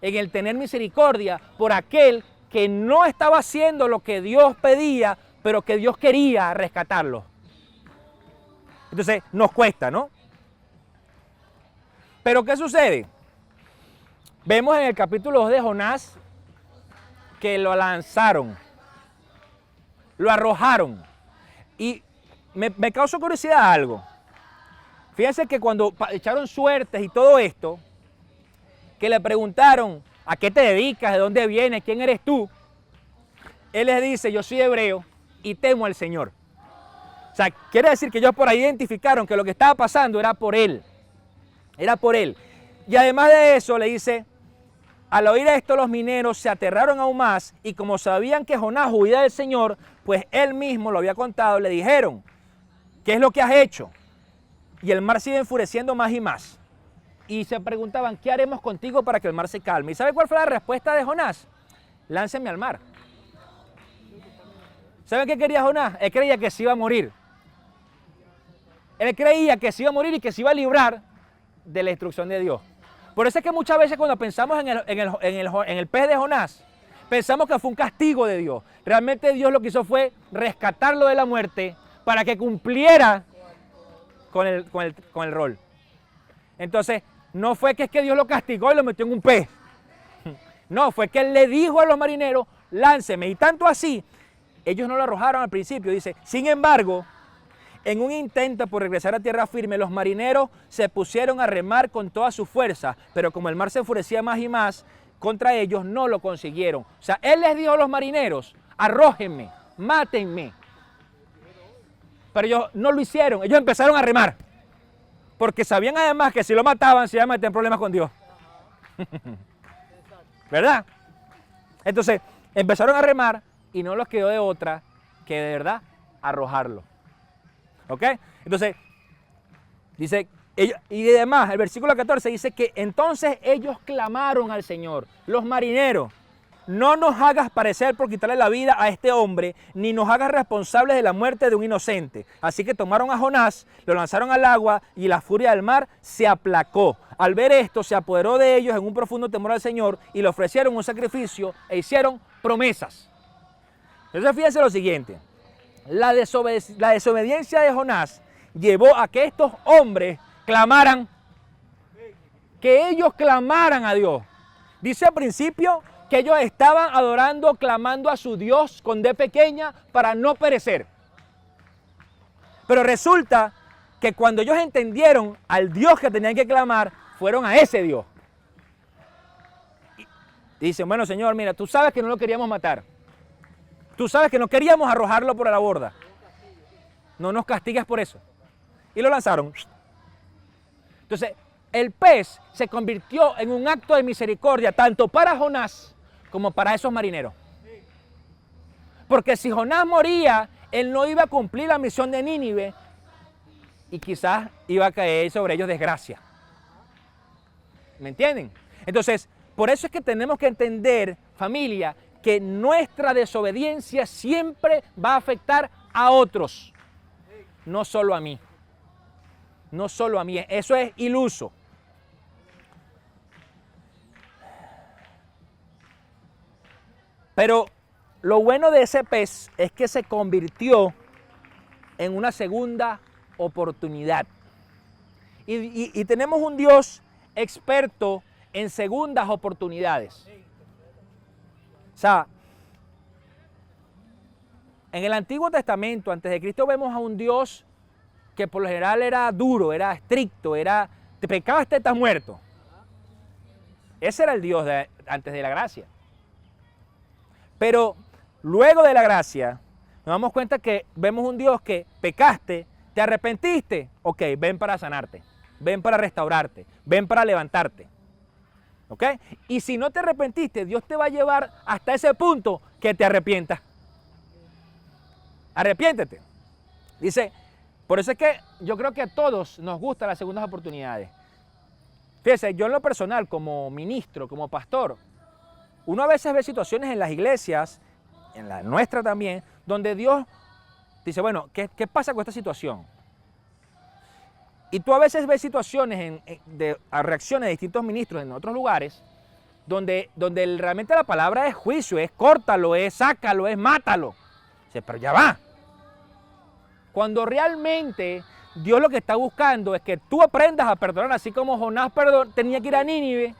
S1: en el tener misericordia por aquel que no estaba haciendo lo que Dios pedía, pero que Dios quería rescatarlo. Entonces, nos cuesta, ¿no? Pero ¿qué sucede? Vemos en el capítulo 2 de Jonás que lo lanzaron, lo arrojaron. Y me causó curiosidad algo. Fíjense que cuando echaron suertes y todo esto, que le preguntaron, ¿a qué te dedicas? ¿De dónde vienes? ¿Quién eres tú? Él les dice, yo soy hebreo y temo al Señor. O sea, quiere decir que ellos por ahí identificaron que lo que estaba pasando era por él. Era por él. Y además de eso le dice, al oír esto los mineros se aterraron aún más y como sabían que Jonás huía del Señor, pues él mismo lo había contado, le dijeron, ¿qué es lo que has hecho? Y el mar sigue enfureciendo más y más. Y se preguntaban, ¿qué haremos contigo para que el mar se calme? ¿Y sabe cuál fue la respuesta de Jonás? Láncenme al mar. ¿Saben qué quería Jonás? Él creía que se iba a morir. Él creía que se iba a morir y que se iba a librar de la instrucción de Dios. Por eso es que muchas veces cuando pensamos en el pez de Jonás, pensamos que fue un castigo de Dios. Realmente Dios lo que hizo fue rescatarlo de la muerte para que cumpliera con el rol. Entonces, no fue que es que Dios lo castigó y lo metió en un pez. No, fue que Él le dijo a los marineros, lánceme. Y tanto así, ellos no lo arrojaron al principio. Dice, sin embargo, en un intento por regresar a tierra firme, los marineros se pusieron a remar con toda su fuerza, pero como el mar se enfurecía más y más contra ellos, no lo consiguieron. O sea, Él les dijo a los marineros, arrójenme, mátenme. Pero ellos no lo hicieron, ellos empezaron a remar. Porque sabían además que si lo mataban se iban a meter en problemas con Dios. ¿Verdad? Entonces, empezaron a remar y no les quedó de otra que de verdad arrojarlo. ¿Ok? Entonces, dice, y además, el versículo 14 dice que entonces ellos clamaron al Señor, los marineros, no nos hagas parecer por quitarle la vida a este hombre, ni nos hagas responsables de la muerte de un inocente. Así que tomaron a Jonás, lo lanzaron al agua y la furia del mar se aplacó. Al ver esto, se apoderó de ellos en un profundo temor al Señor y le ofrecieron un sacrificio e hicieron promesas. Entonces fíjense lo siguiente, la desobediencia de Jonás llevó a que estos hombres clamaran, que ellos clamaran a Dios. Dice al principio que ellos estaban adorando, clamando a su Dios con D pequeña para no perecer. Pero resulta que cuando ellos entendieron al Dios que tenían que clamar, fueron a ese Dios. Y dicen, bueno Señor, mira, tú sabes que no lo queríamos matar. Tú sabes que no queríamos arrojarlo por la borda. No nos castigues por eso. Y lo lanzaron. Entonces, el pez se convirtió en un acto de misericordia, tanto para Jonás como para esos marineros. Porque si Jonás moría, él no iba a cumplir la misión de Nínive y quizás iba a caer sobre ellos desgracia. ¿Me entienden? Entonces, por eso es que tenemos que entender, familia, que nuestra desobediencia siempre va a afectar a otros, no solo a mí. No solo a mí, eso es iluso. Pero lo bueno de ese pez es que se convirtió en una segunda oportunidad. Y tenemos un Dios experto en segundas oportunidades. O sea, en el Antiguo Testamento, antes de Cristo, vemos a un Dios que por lo general era duro, era estricto, te pecaste, estás muerto. Ese era el Dios antes de la gracia. Pero luego de la gracia, nos damos cuenta que vemos un Dios que pecaste, te arrepentiste, ok, ven para sanarte, ven para restaurarte, ven para levantarte. ¿Ok? Y si no te arrepentiste, Dios te va a llevar hasta ese punto que te arrepientas. Arrepiéntete. Dice, por eso es que yo creo que a todos nos gustan las segundas oportunidades. Fíjese, yo en lo personal, como ministro, como pastor, uno a veces ve situaciones en las iglesias, en la nuestra también, donde Dios dice, bueno, ¿qué pasa con esta situación? Y tú a veces ves situaciones a reacciones de distintos ministros en otros lugares, donde realmente la palabra es juicio, es córtalo, es sácalo, es mátalo. Dice, pero ya va. Cuando realmente Dios lo que está buscando es que tú aprendas a perdonar, así como Jonás tenía que ir a Nínive,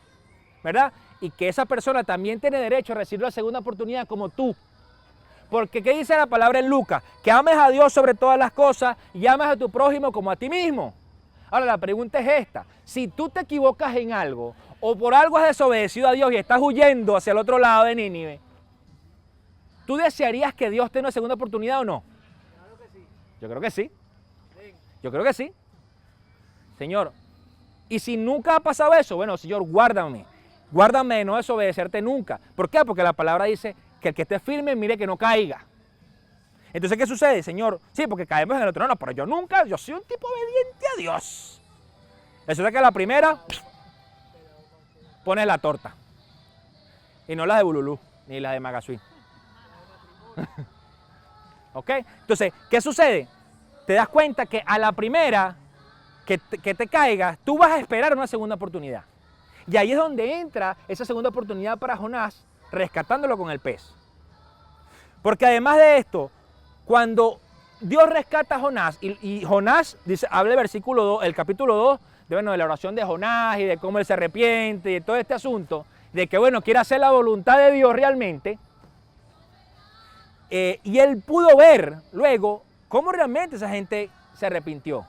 S1: ¿verdad? Y que esa persona también tiene derecho a recibir la segunda oportunidad como tú. Porque ¿qué dice la palabra en Lucas? Que ames a Dios sobre todas las cosas y ames a tu prójimo como a ti mismo. Ahora la pregunta es esta, si tú te equivocas en algo o por algo has desobedecido a Dios y estás huyendo hacia el otro lado de Nínive, ¿tú desearías que Dios te dé una segunda oportunidad o no?
S2: Claro que sí.
S1: Yo creo que sí. Yo creo que sí. Señor, y si nunca ha pasado eso, bueno, Señor, guárdame de no desobedecerte nunca. ¿Por qué? Porque la palabra dice que el que esté firme, mire que no caiga. Entonces, ¿qué sucede, Señor? Sí, porque caemos en el otro. No, pero yo soy un tipo obediente a Dios. Eso es que la primera, pones la torta. Y no la de Bululú, ni la de Magazine. ¿Ok? Entonces, ¿qué sucede? Te das cuenta que a la primera que te caigas, tú vas a esperar una segunda oportunidad. Y ahí es donde entra esa segunda oportunidad para Jonás, rescatándolo con el pez. Porque además de esto, cuando Dios rescata a Jonás, y Jonás, dice, habla el versículo 2, el capítulo 2, de la oración de Jonás y de cómo él se arrepiente y de todo este asunto, de que quiere hacer la voluntad de Dios realmente, y él pudo ver luego cómo realmente esa gente se arrepintió.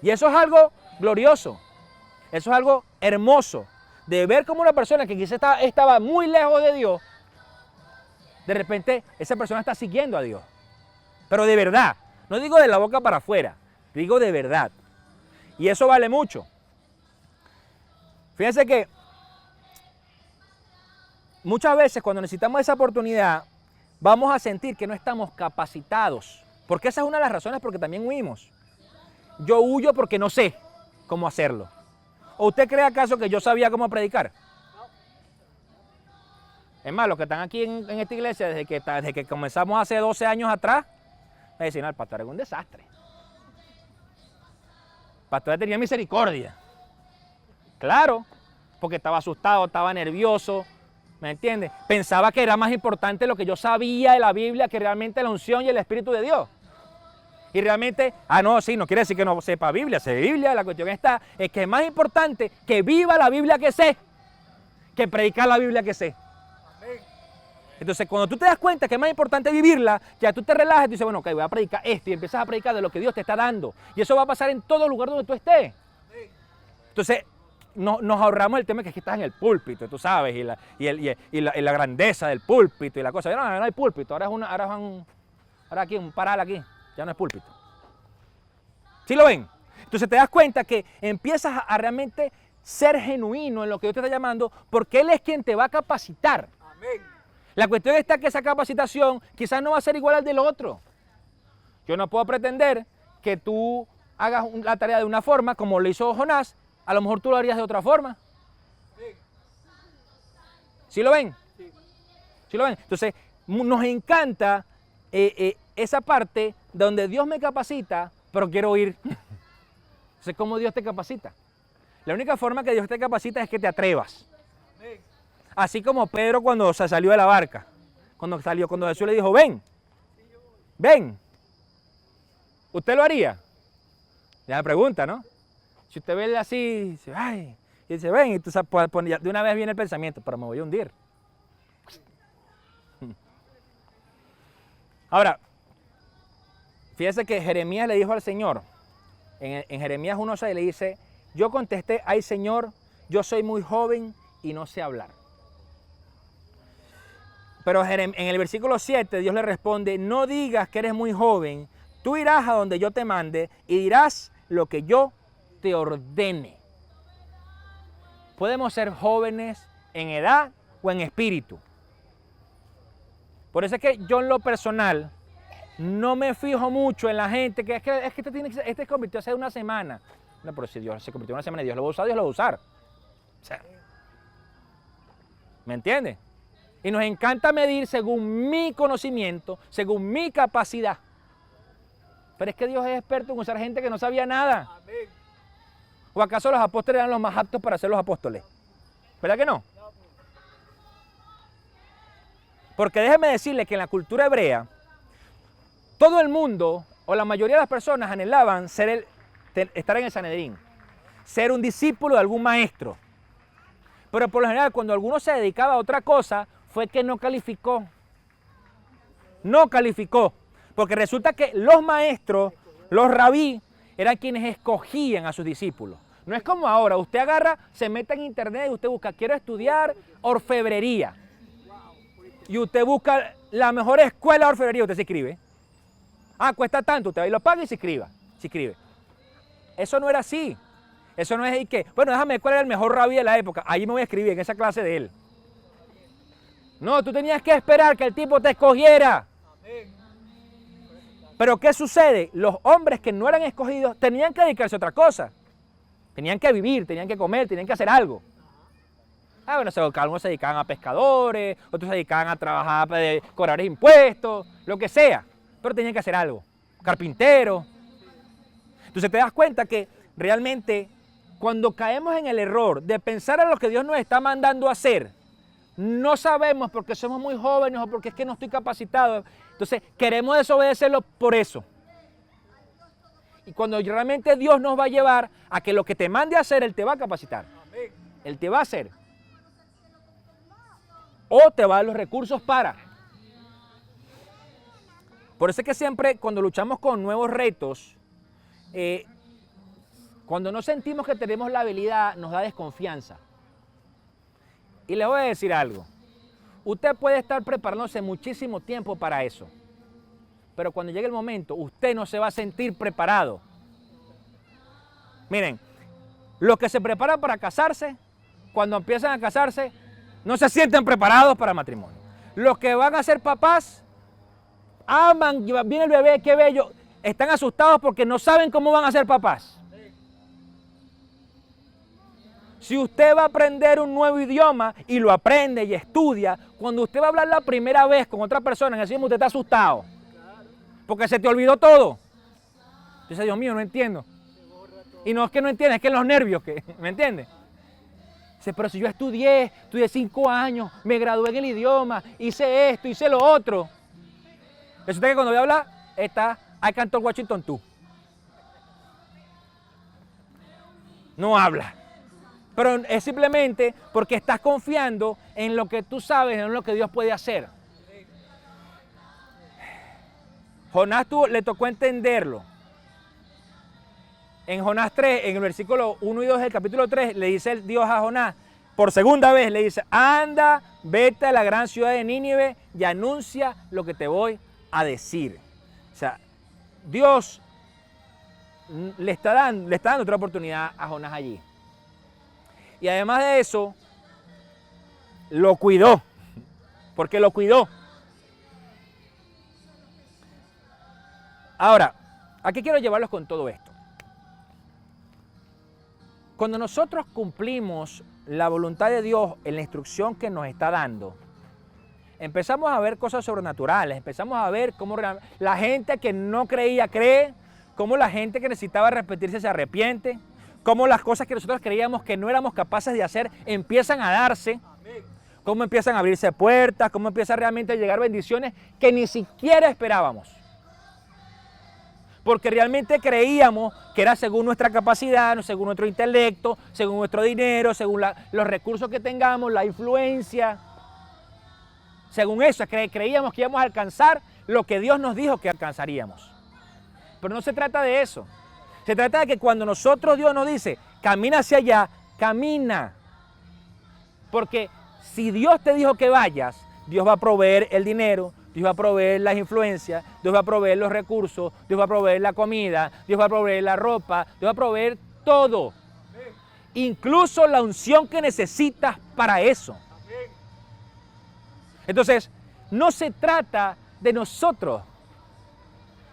S1: Y eso es algo glorioso, eso es algo hermoso, de ver cómo una persona que quizás estaba muy lejos de Dios, de repente esa persona está siguiendo a Dios. Pero de verdad, no digo de la boca para afuera, digo de verdad. Y eso vale mucho. Fíjense que muchas veces cuando necesitamos esa oportunidad, vamos a sentir que no estamos capacitados. Porque esa es una de las razones por las que también huimos. Yo huyo porque no sé cómo hacerlo. ¿O usted cree acaso que yo sabía cómo predicar? Es más, los que están aquí en esta iglesia, desde que comenzamos hace 12 años atrás, me decían, no, el pastor era un desastre. El pastor tenía misericordia. Claro, porque estaba asustado, estaba nervioso, ¿me entiendes? Pensaba que era más importante lo que yo sabía de la Biblia que realmente la unción y el Espíritu de Dios. Y realmente, no quiere decir que no sepa Biblia, sé Biblia, la cuestión es que es más importante que viva la Biblia que sé, que predicar la Biblia que sé. Entonces, cuando tú te das cuenta que es más importante vivirla, ya tú te relajas y dices, bueno, ok, voy a predicar esto y empiezas a predicar de lo que Dios te está dando. Y eso va a pasar en todo lugar donde tú estés. Entonces, nos ahorramos el tema que es que estás en el púlpito, tú sabes, y la grandeza del púlpito y la cosa. No hay púlpito, ahora aquí, un paral aquí, ya no es púlpito. ¿Sí lo ven? Entonces te das cuenta que empiezas a realmente ser genuino en lo que Dios te está llamando, porque Él es quien te va a capacitar.
S2: Amén.
S1: La cuestión está que esa capacitación quizás no va a ser igual al del otro. Yo no puedo pretender que tú hagas la tarea de una forma como lo hizo Jonás, a lo mejor tú lo harías de otra forma. ¿Sí lo ven?
S2: Sí.
S1: ¿Sí lo ven? Entonces, nos encanta esa parte donde Dios me capacita, pero quiero ir. Entonces, ¿cómo Dios te capacita? La única forma que Dios te capacita es que te atrevas.
S2: Amén.
S1: Así como Pedro cuando se salió de la barca. Cuando Jesús le dijo, ven, ven. ¿Usted lo haría? Ya me pregunta, ¿no? Si usted ve así, dice, ay, y dice, ven, y tú sabes, de una vez viene el pensamiento, pero me voy a hundir. Ahora, Fíjese que Jeremías le dijo al Señor, en Jeremías 1:6 le dice, yo contesté, ay Señor, yo soy muy joven y no sé hablar. Pero en el versículo 7 Dios le responde, no digas que eres muy joven, tú irás a donde yo te mande y dirás lo que yo te ordene. Podemos ser jóvenes en edad o en espíritu. Por eso es que yo en lo personal no me fijo mucho en la gente que este se convirtió hace una semana. No, pero si Dios se convirtió en una semana y Dios lo va a usar, Dios lo va a usar. O sea, ¿me entiendes? Y nos encanta medir según mi conocimiento, según mi capacidad. Pero es que Dios es experto en usar gente que no sabía nada. Amén. ¿O acaso los apóstoles eran los más aptos para ser los apóstoles? ¿Verdad que no? Porque déjeme decirle que en la cultura hebrea, todo el mundo, o la mayoría de las personas, anhelaban estar en el Sanedrín, ser un discípulo de algún maestro. Pero por lo general, cuando alguno se dedicaba a otra cosa, fue que no calificó. No calificó. Porque resulta que los maestros, los rabí, eran quienes escogían a sus discípulos. No es como ahora, usted agarra, se mete en internet y usted busca, quiero estudiar orfebrería. Y usted busca la mejor escuela de orfebrería, usted se inscribe. Ah, cuesta tanto, usted va y lo paga y se inscribe. Eso no era así. Eso no es y que, bueno, déjame ver cuál era el mejor rabí de la época. Ahí me voy a escribir en esa clase de él. No, tú tenías que esperar que el tipo te escogiera. Pero ¿qué sucede? Los hombres que no eran escogidos tenían que dedicarse a otra cosa. Tenían que vivir, tenían que comer, tenían que hacer algo. Ah, bueno, algunos se dedicaban a pescadores, otros se dedicaban a trabajar para cobrar impuestos, lo que sea. Pero tenían que hacer algo. Carpintero. Entonces te das cuenta que realmente cuando caemos en el error de pensar en lo que Dios nos está mandando a hacer, no sabemos porque somos muy jóvenes o porque es que no estoy capacitado. Entonces queremos desobedecerlo por eso. Y cuando realmente Dios nos va a llevar a que lo que te mande a hacer, Él te va a capacitar. Él te va a hacer. O te va a dar los recursos para. Por eso es que siempre cuando luchamos con nuevos retos, cuando no sentimos que tenemos la habilidad, nos da desconfianza. Y les voy a decir algo. Usted puede estar preparándose muchísimo tiempo para eso. Pero cuando llegue el momento, usted no se va a sentir preparado. Miren, los que se preparan para casarse, cuando empiezan a casarse, no se sienten preparados para el matrimonio. Los que van a ser papás, aman, viene el bebé, qué bello, están asustados porque no saben cómo van a ser papás. Si usted va a aprender un nuevo idioma y lo aprende y estudia, cuando usted va a hablar la primera vez con otra persona en ese idioma, usted está asustado. Porque se te olvidó todo. Entonces, Dios mío, no entiendo. Y no es que no entienda, es que los nervios, ¿me entiende? Dice, pero si yo estudié 5 años, me gradué en el idioma, hice esto, hice lo otro. Resulta que cuando voy a hablar, I can't talk Washington too. No habla. Pero es simplemente porque estás confiando en lo que tú sabes, en lo que Dios puede hacer. Jonás le tocó entenderlo. En Jonás 3, en el versículo 1 y 2 del capítulo 3, le dice Dios a Jonás, por segunda vez le dice, anda, vete a la gran ciudad de Nínive y anuncia lo que te voy a decir. O sea, Dios le está dando otra oportunidad a Jonás allí. Y además de eso, lo cuidó, porque lo cuidó. Ahora, ¿a qué quiero llevarlos con todo esto? Cuando nosotros cumplimos la voluntad de Dios en la instrucción que nos está dando, empezamos a ver cosas sobrenaturales, empezamos a ver cómo la gente que no creía cree, cómo la gente que necesitaba arrepentirse se arrepiente, cómo las cosas que nosotros creíamos que no éramos capaces de hacer empiezan a darse, cómo empiezan a abrirse puertas, cómo empiezan realmente a llegar bendiciones que ni siquiera esperábamos. Porque realmente creíamos que era según nuestra capacidad, según nuestro intelecto, según nuestro dinero, según los recursos que tengamos, la influencia. Según eso, creíamos que íbamos a alcanzar lo que Dios nos dijo que alcanzaríamos. Pero no se trata de eso. Se trata de que cuando nosotros Dios nos dice, camina hacia allá, camina. Porque si Dios te dijo que vayas, Dios va a proveer el dinero, Dios va a proveer las influencias, Dios va a proveer los recursos, Dios va a proveer la comida, Dios va a proveer la ropa, Dios va a proveer todo. Incluso la unción que necesitas para eso. Entonces, no se trata de nosotros.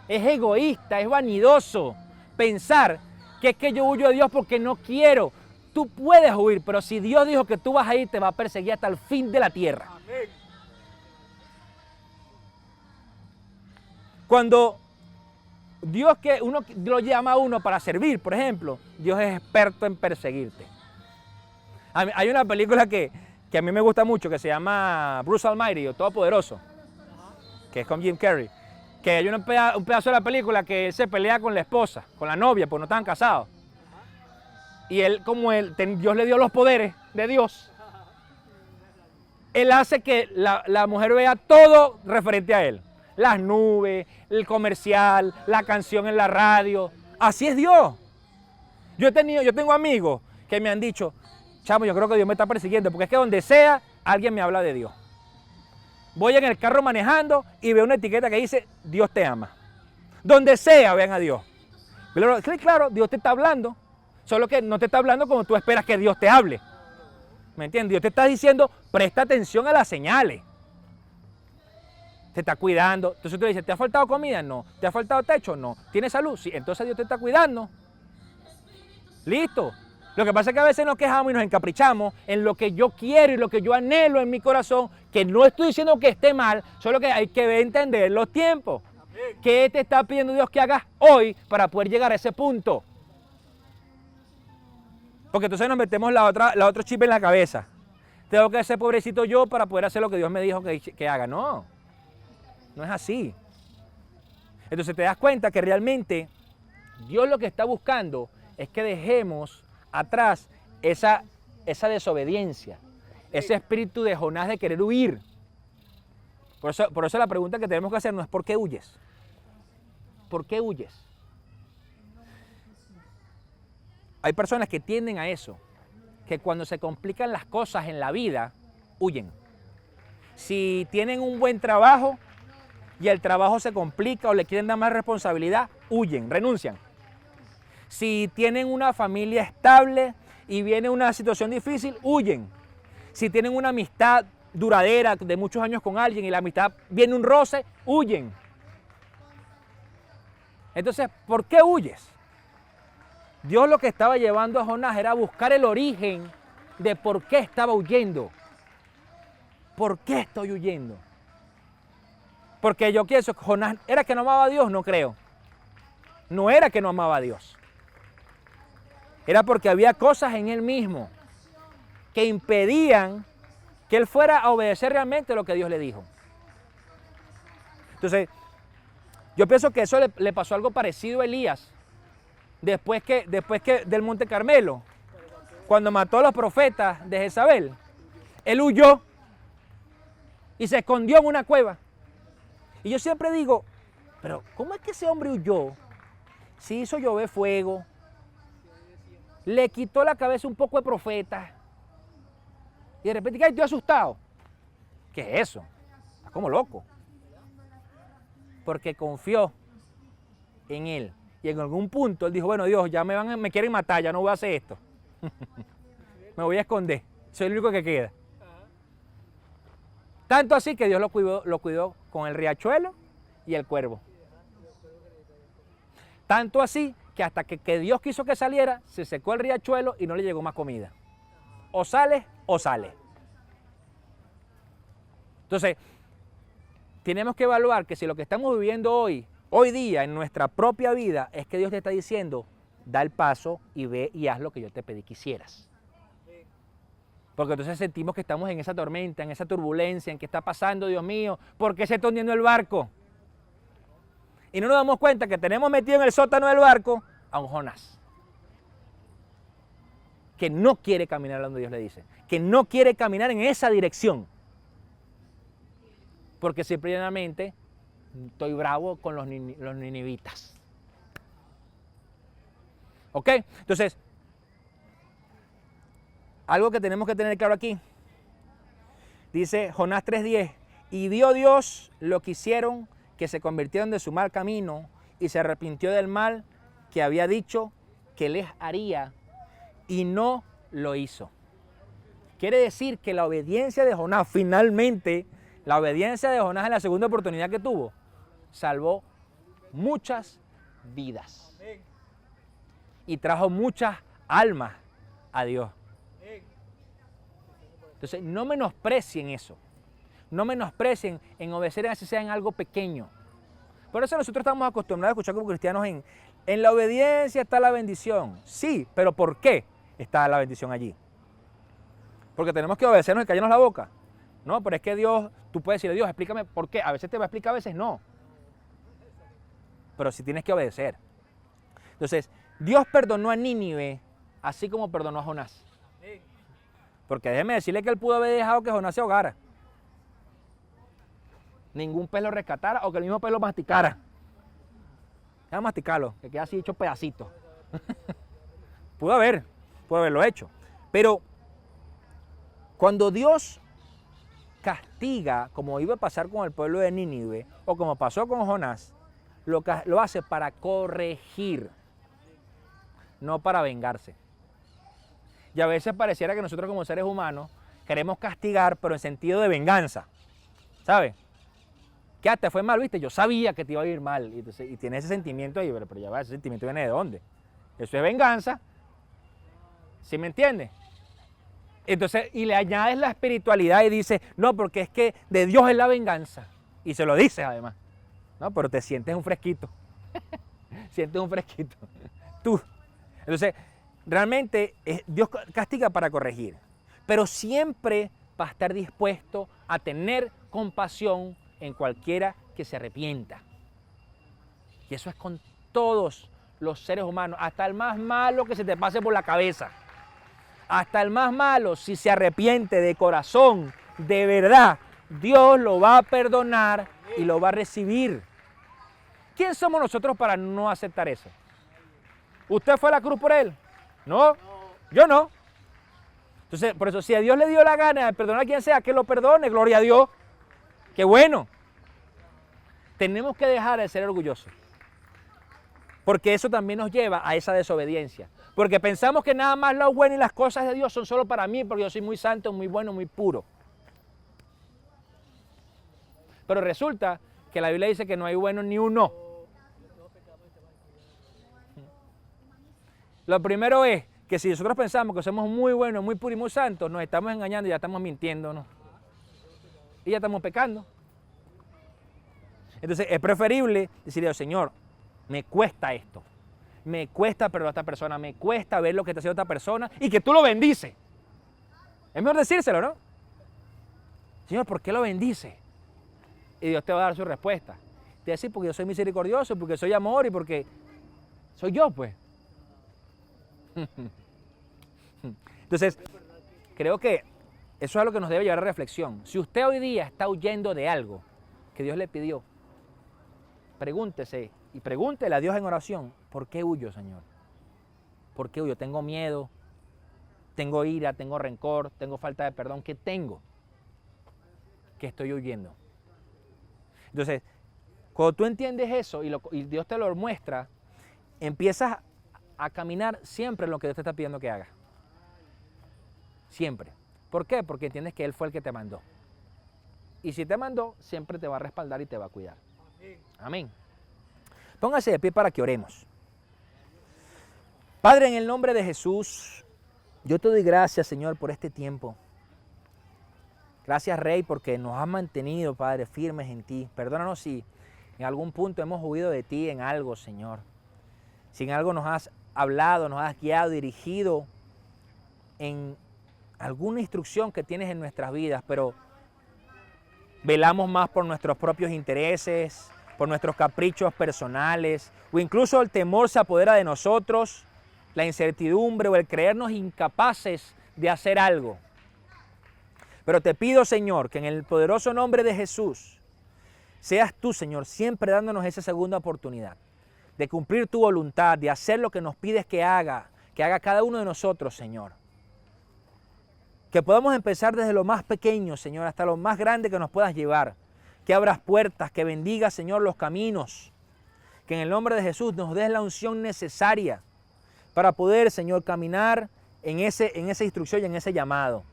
S1: Es egoísta, es vanidoso pensar que es que yo huyo de Dios porque no quiero. Tú puedes huir, pero si Dios dijo que tú vas a ir, te va a perseguir hasta el fin de la tierra. Amén. Cuando Dios que uno lo llama a uno para servir, por ejemplo, Dios es experto en perseguirte. Hay una película que a mí me gusta mucho que se llama Bruce Almighty o Todopoderoso, que es con Jim Carrey. Que hay un pedazo de la película que él se pelea con la esposa, con la novia, porque no estaban casados. Y él, como Dios le dio los poderes de Dios, él hace que la mujer vea todo referente a él. Las nubes, el comercial, la canción en la radio. Así es Dios. Yo tengo amigos que me han dicho, chamo, yo creo que Dios me está persiguiendo, porque es que donde sea, alguien me habla de Dios. Voy en el carro manejando y veo una etiqueta que dice, Dios te ama. Donde sea, vean a Dios. Claro, Dios te está hablando, solo que no te está hablando como tú esperas que Dios te hable. ¿Me entiendes? Dios te está diciendo, presta atención a las señales. Te está cuidando. Entonces tú le dices, ¿te ha faltado comida? No. ¿Te ha faltado techo? No. ¿Tienes salud? Sí. Entonces Dios te está cuidando. Listo. Lo que pasa es que a veces nos quejamos y nos encaprichamos en lo que yo quiero y lo que yo anhelo en mi corazón, que no estoy diciendo que esté mal, solo que hay que entender los tiempos. ¿Qué te está pidiendo Dios que hagas hoy para poder llegar a ese punto? Porque entonces nos metemos la otra chip en la cabeza. Tengo que ser pobrecito yo para poder hacer lo que Dios me dijo que haga. No, no es así. Entonces te das cuenta que realmente Dios lo que está buscando es que dejemos atrás esa desobediencia, ese espíritu de Jonás de querer huir. Por eso la pregunta que tenemos que hacer no es ¿por qué huyes? ¿Por qué huyes? Hay personas que tienden a eso, que cuando se complican las cosas en la vida, huyen. Si tienen un buen trabajo y el trabajo se complica o le quieren dar más responsabilidad, huyen, renuncian. Si tienen una familia estable y viene una situación difícil, huyen. Si tienen una amistad duradera de muchos años con alguien y la amistad viene un roce, huyen. Entonces, ¿por qué huyes? Dios lo que estaba llevando a Jonás era buscar el origen de por qué estaba huyendo. ¿Por qué estoy huyendo? Porque yo pienso que Jonás era que no amaba a Dios, no creo. No era que no amaba a Dios. Era porque había cosas en él mismo que impedían que él fuera a obedecer realmente lo que Dios le dijo. Entonces, yo pienso que eso le pasó algo parecido a Elías, después que del Monte Carmelo, cuando mató a los profetas de Jezabel. Él huyó y se escondió en una cueva. Y yo siempre digo, pero ¿cómo es que ese hombre huyó? Si hizo llover fuego, le quitó la cabeza un poco de profeta. Y de repente, ¿qué? Estoy asustado. ¿Qué es eso? Está como loco. Porque confió en él. Y en algún punto él dijo, bueno, Dios, ya me quieren matar, ya no voy a hacer esto. Me voy a esconder. Soy el único que queda. Tanto así que Dios lo cuidó con el riachuelo y el cuervo. Tanto así que hasta que Dios quiso que saliera, se secó el riachuelo y no le llegó más comida. O sale o sale. Entonces, tenemos que evaluar que si lo que estamos viviendo hoy día en nuestra propia vida, es que Dios te está diciendo, da el paso y ve y haz lo que yo te pedí que hicieras. Porque entonces sentimos que estamos en esa tormenta, en esa turbulencia, en qué está pasando, Dios mío, ¿por qué se está hundiendo el barco? Y no nos damos cuenta que tenemos metido en el sótano del barco a un Jonás, que no quiere caminar donde Dios le dice, que no quiere caminar en esa dirección. Porque simplemente estoy bravo con los ninivitas. ¿Ok? Entonces, algo que tenemos que tener claro aquí. Dice Jonás 3:10, y vio Dios lo que hicieron, que se convirtieron de su mal camino y se arrepintió del mal que había dicho que les haría y no lo hizo. Quiere decir que la obediencia de Jonás, finalmente, la obediencia de Jonás en la segunda oportunidad que tuvo, salvó muchas vidas y trajo muchas almas a Dios. Entonces, no menosprecien eso. No menosprecien en obedecer, así sea en algo pequeño. Por eso nosotros estamos acostumbrados a escuchar como cristianos en la obediencia está la bendición. Sí, pero ¿por qué está la bendición allí? Porque tenemos que obedecernos y callarnos la boca. No, pero es que Dios, tú puedes decirle, Dios, explícame por qué. A veces te va a explicar, a veces no. Pero sí tienes que obedecer. Entonces, Dios perdonó a Nínive así como perdonó a Jonás. Porque déjeme decirle que él pudo haber dejado que Jonás se ahogara. Ningún pez lo rescatara o que el mismo pez lo masticara. Déjame masticarlo, que queda así hecho pedacitos. pudo haberlo hecho. Pero cuando Dios castiga, como iba a pasar con el pueblo de Nínive, o como pasó con Jonás, lo hace para corregir, no para vengarse. Y a veces pareciera que nosotros como seres humanos queremos castigar, pero en sentido de venganza, ¿sabes? ¿Qué te fue mal, viste? Yo sabía que te iba a ir mal. Y tiene ese sentimiento ahí, pero ya va, ese sentimiento viene de dónde. Eso es venganza. ¿Sí me entiendes? Entonces, y le añades la espiritualidad y dices, no, porque es que de Dios es la venganza. Y se lo dices además. No, pero te sientes un fresquito. Sientes un fresquito. Tú. Entonces, realmente Dios castiga para corregir. Pero siempre va a estar dispuesto a tener compasión en cualquiera que se arrepienta. Y eso es con todos los seres humanos, hasta el más malo que se te pase por la cabeza. Hasta el más malo, si se arrepiente de corazón, de verdad, Dios lo va a perdonar y lo va a recibir. ¿Quién somos nosotros para no aceptar eso? ¿Usted fue a la cruz por él? No, yo no. Entonces, por eso, si a Dios le dio la gana de perdonar a quien sea, que lo perdone, gloria a Dios. ¡Qué bueno! Tenemos que dejar de ser orgullosos. Porque eso también nos lleva a esa desobediencia. Porque pensamos que nada más lo bueno y las cosas de Dios son solo para mí, porque yo soy muy santo, muy bueno, muy puro. Pero resulta que la Biblia dice que no hay bueno ni uno. Lo primero es que si nosotros pensamos que somos muy buenos, muy puros y muy santos, nos estamos engañando y ya estamos mintiéndonos. Y ya estamos pecando. Entonces es preferible decirle, Señor, me cuesta esto. Me cuesta perdonar a esta persona, me cuesta ver lo que está haciendo esta persona y que tú lo bendices. Es mejor decírselo, ¿no? Señor, ¿por qué lo bendices? Y Dios te va a dar su respuesta. Te va a decir, porque yo soy misericordioso, porque soy amor y porque soy yo, pues. Entonces, creo que eso es lo que nos debe llevar a reflexión. Si usted hoy día está huyendo de algo que Dios le pidió, pregúntese y pregúntele a Dios en oración, ¿por qué huyo, Señor? ¿Por qué huyo? ¿Tengo miedo? ¿Tengo ira? ¿Tengo rencor? ¿Tengo falta de perdón? ¿Qué tengo? ¿Qué estoy huyendo? Entonces, cuando tú entiendes eso y Dios te lo muestra, empiezas a caminar siempre en lo que Dios te está pidiendo que hagas. Siempre. ¿Por qué? Porque entiendes que Él fue el que te mandó. Y si te mandó, siempre te va a respaldar y te va a cuidar. Amén. Póngase de pie para que oremos. Padre, en el nombre de Jesús, yo te doy gracias, Señor, por este tiempo. Gracias, Rey, porque nos has mantenido, Padre, firmes en ti. Perdónanos si en algún punto hemos huido de ti en algo, Señor. Si en algo nos has hablado, nos has guiado, dirigido en alguna instrucción que tienes en nuestras vidas, pero velamos más por nuestros propios intereses, por nuestros caprichos personales, o incluso el temor se apodera de nosotros, la incertidumbre o el creernos incapaces de hacer algo. Pero te pido, Señor, que en el poderoso nombre de Jesús, seas tú, Señor, siempre dándonos esa segunda oportunidad. de cumplir tu voluntad, de hacer lo que nos pides que haga cada uno de nosotros, Señor. Que podamos empezar desde lo más pequeño, Señor, hasta lo más grande que nos puedas llevar. Que abras puertas, que bendigas, Señor, los caminos. Que en el nombre de Jesús nos des la unción necesaria para poder, Señor, caminar en esa instrucción y en ese llamado.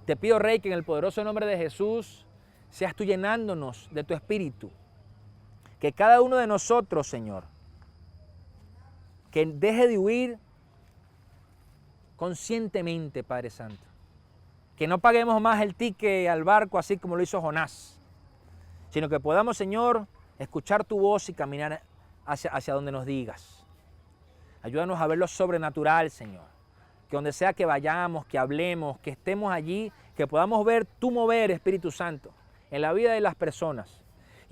S1: Te pido, Rey, que en el poderoso nombre de Jesús seas tú llenándonos de tu Espíritu. Que cada uno de nosotros, Señor, que deje de huir conscientemente, Padre Santo. Que no paguemos más el ticket al barco así como lo hizo Jonás, sino que podamos, Señor, escuchar tu voz y caminar hacia donde nos digas. Ayúdanos a ver lo sobrenatural, Señor. Que donde sea que vayamos, que hablemos, que estemos allí, que podamos ver tu mover, Espíritu Santo, en la vida de las personas.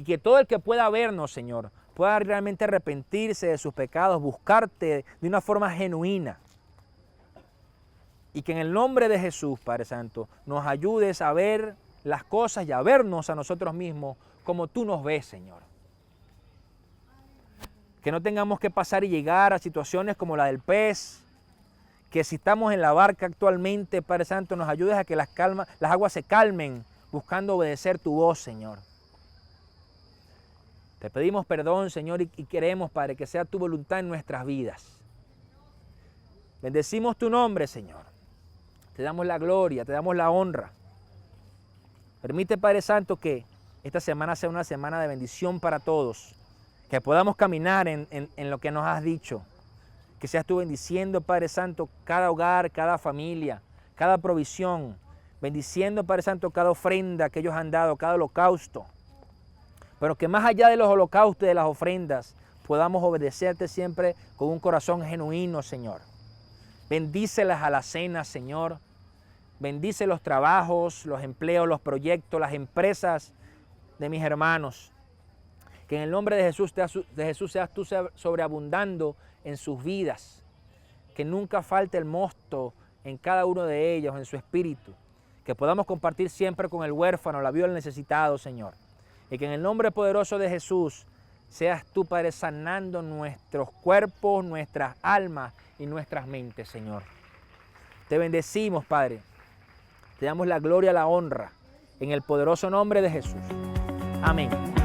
S1: Y que todo el que pueda vernos, Señor, pueda realmente arrepentirse de sus pecados, buscarte de una forma genuina. Y que en el nombre de Jesús, Padre Santo, nos ayudes a ver las cosas y a vernos a nosotros mismos como tú nos ves, Señor. Que no tengamos que pasar y llegar a situaciones como la del pez. Que si estamos en la barca actualmente, Padre Santo, nos ayudes a que las aguas se calmen buscando obedecer tu voz, Señor. Te pedimos perdón, Señor, y queremos, Padre, que sea tu voluntad en nuestras vidas. Bendecimos tu nombre, Señor. Te damos la gloria, te damos la honra. Permite, Padre Santo, que esta semana sea una semana de bendición para todos. Que podamos caminar en lo que nos has dicho. Que seas tú bendiciendo, Padre Santo, cada hogar, cada familia, cada provisión. Bendiciendo, Padre Santo, cada ofrenda que ellos han dado, cada holocausto. Pero que más allá de los holocaustos y de las ofrendas, podamos obedecerte siempre con un corazón genuino, Señor. Bendícelas a la cena, Señor. Bendice los trabajos, los empleos, los proyectos, las empresas de mis hermanos. Que en el nombre de Jesús seas tú sobreabundando en sus vidas. Que nunca falte el mosto en cada uno de ellos, en su espíritu. Que podamos compartir siempre con el huérfano, la viuda, el necesitado, Señor. Y que en el nombre poderoso de Jesús seas tú, Padre, sanando nuestros cuerpos, nuestras almas y nuestras mentes, Señor. Te bendecimos, Padre. Te damos la gloria y la honra en el poderoso nombre de Jesús. Amén.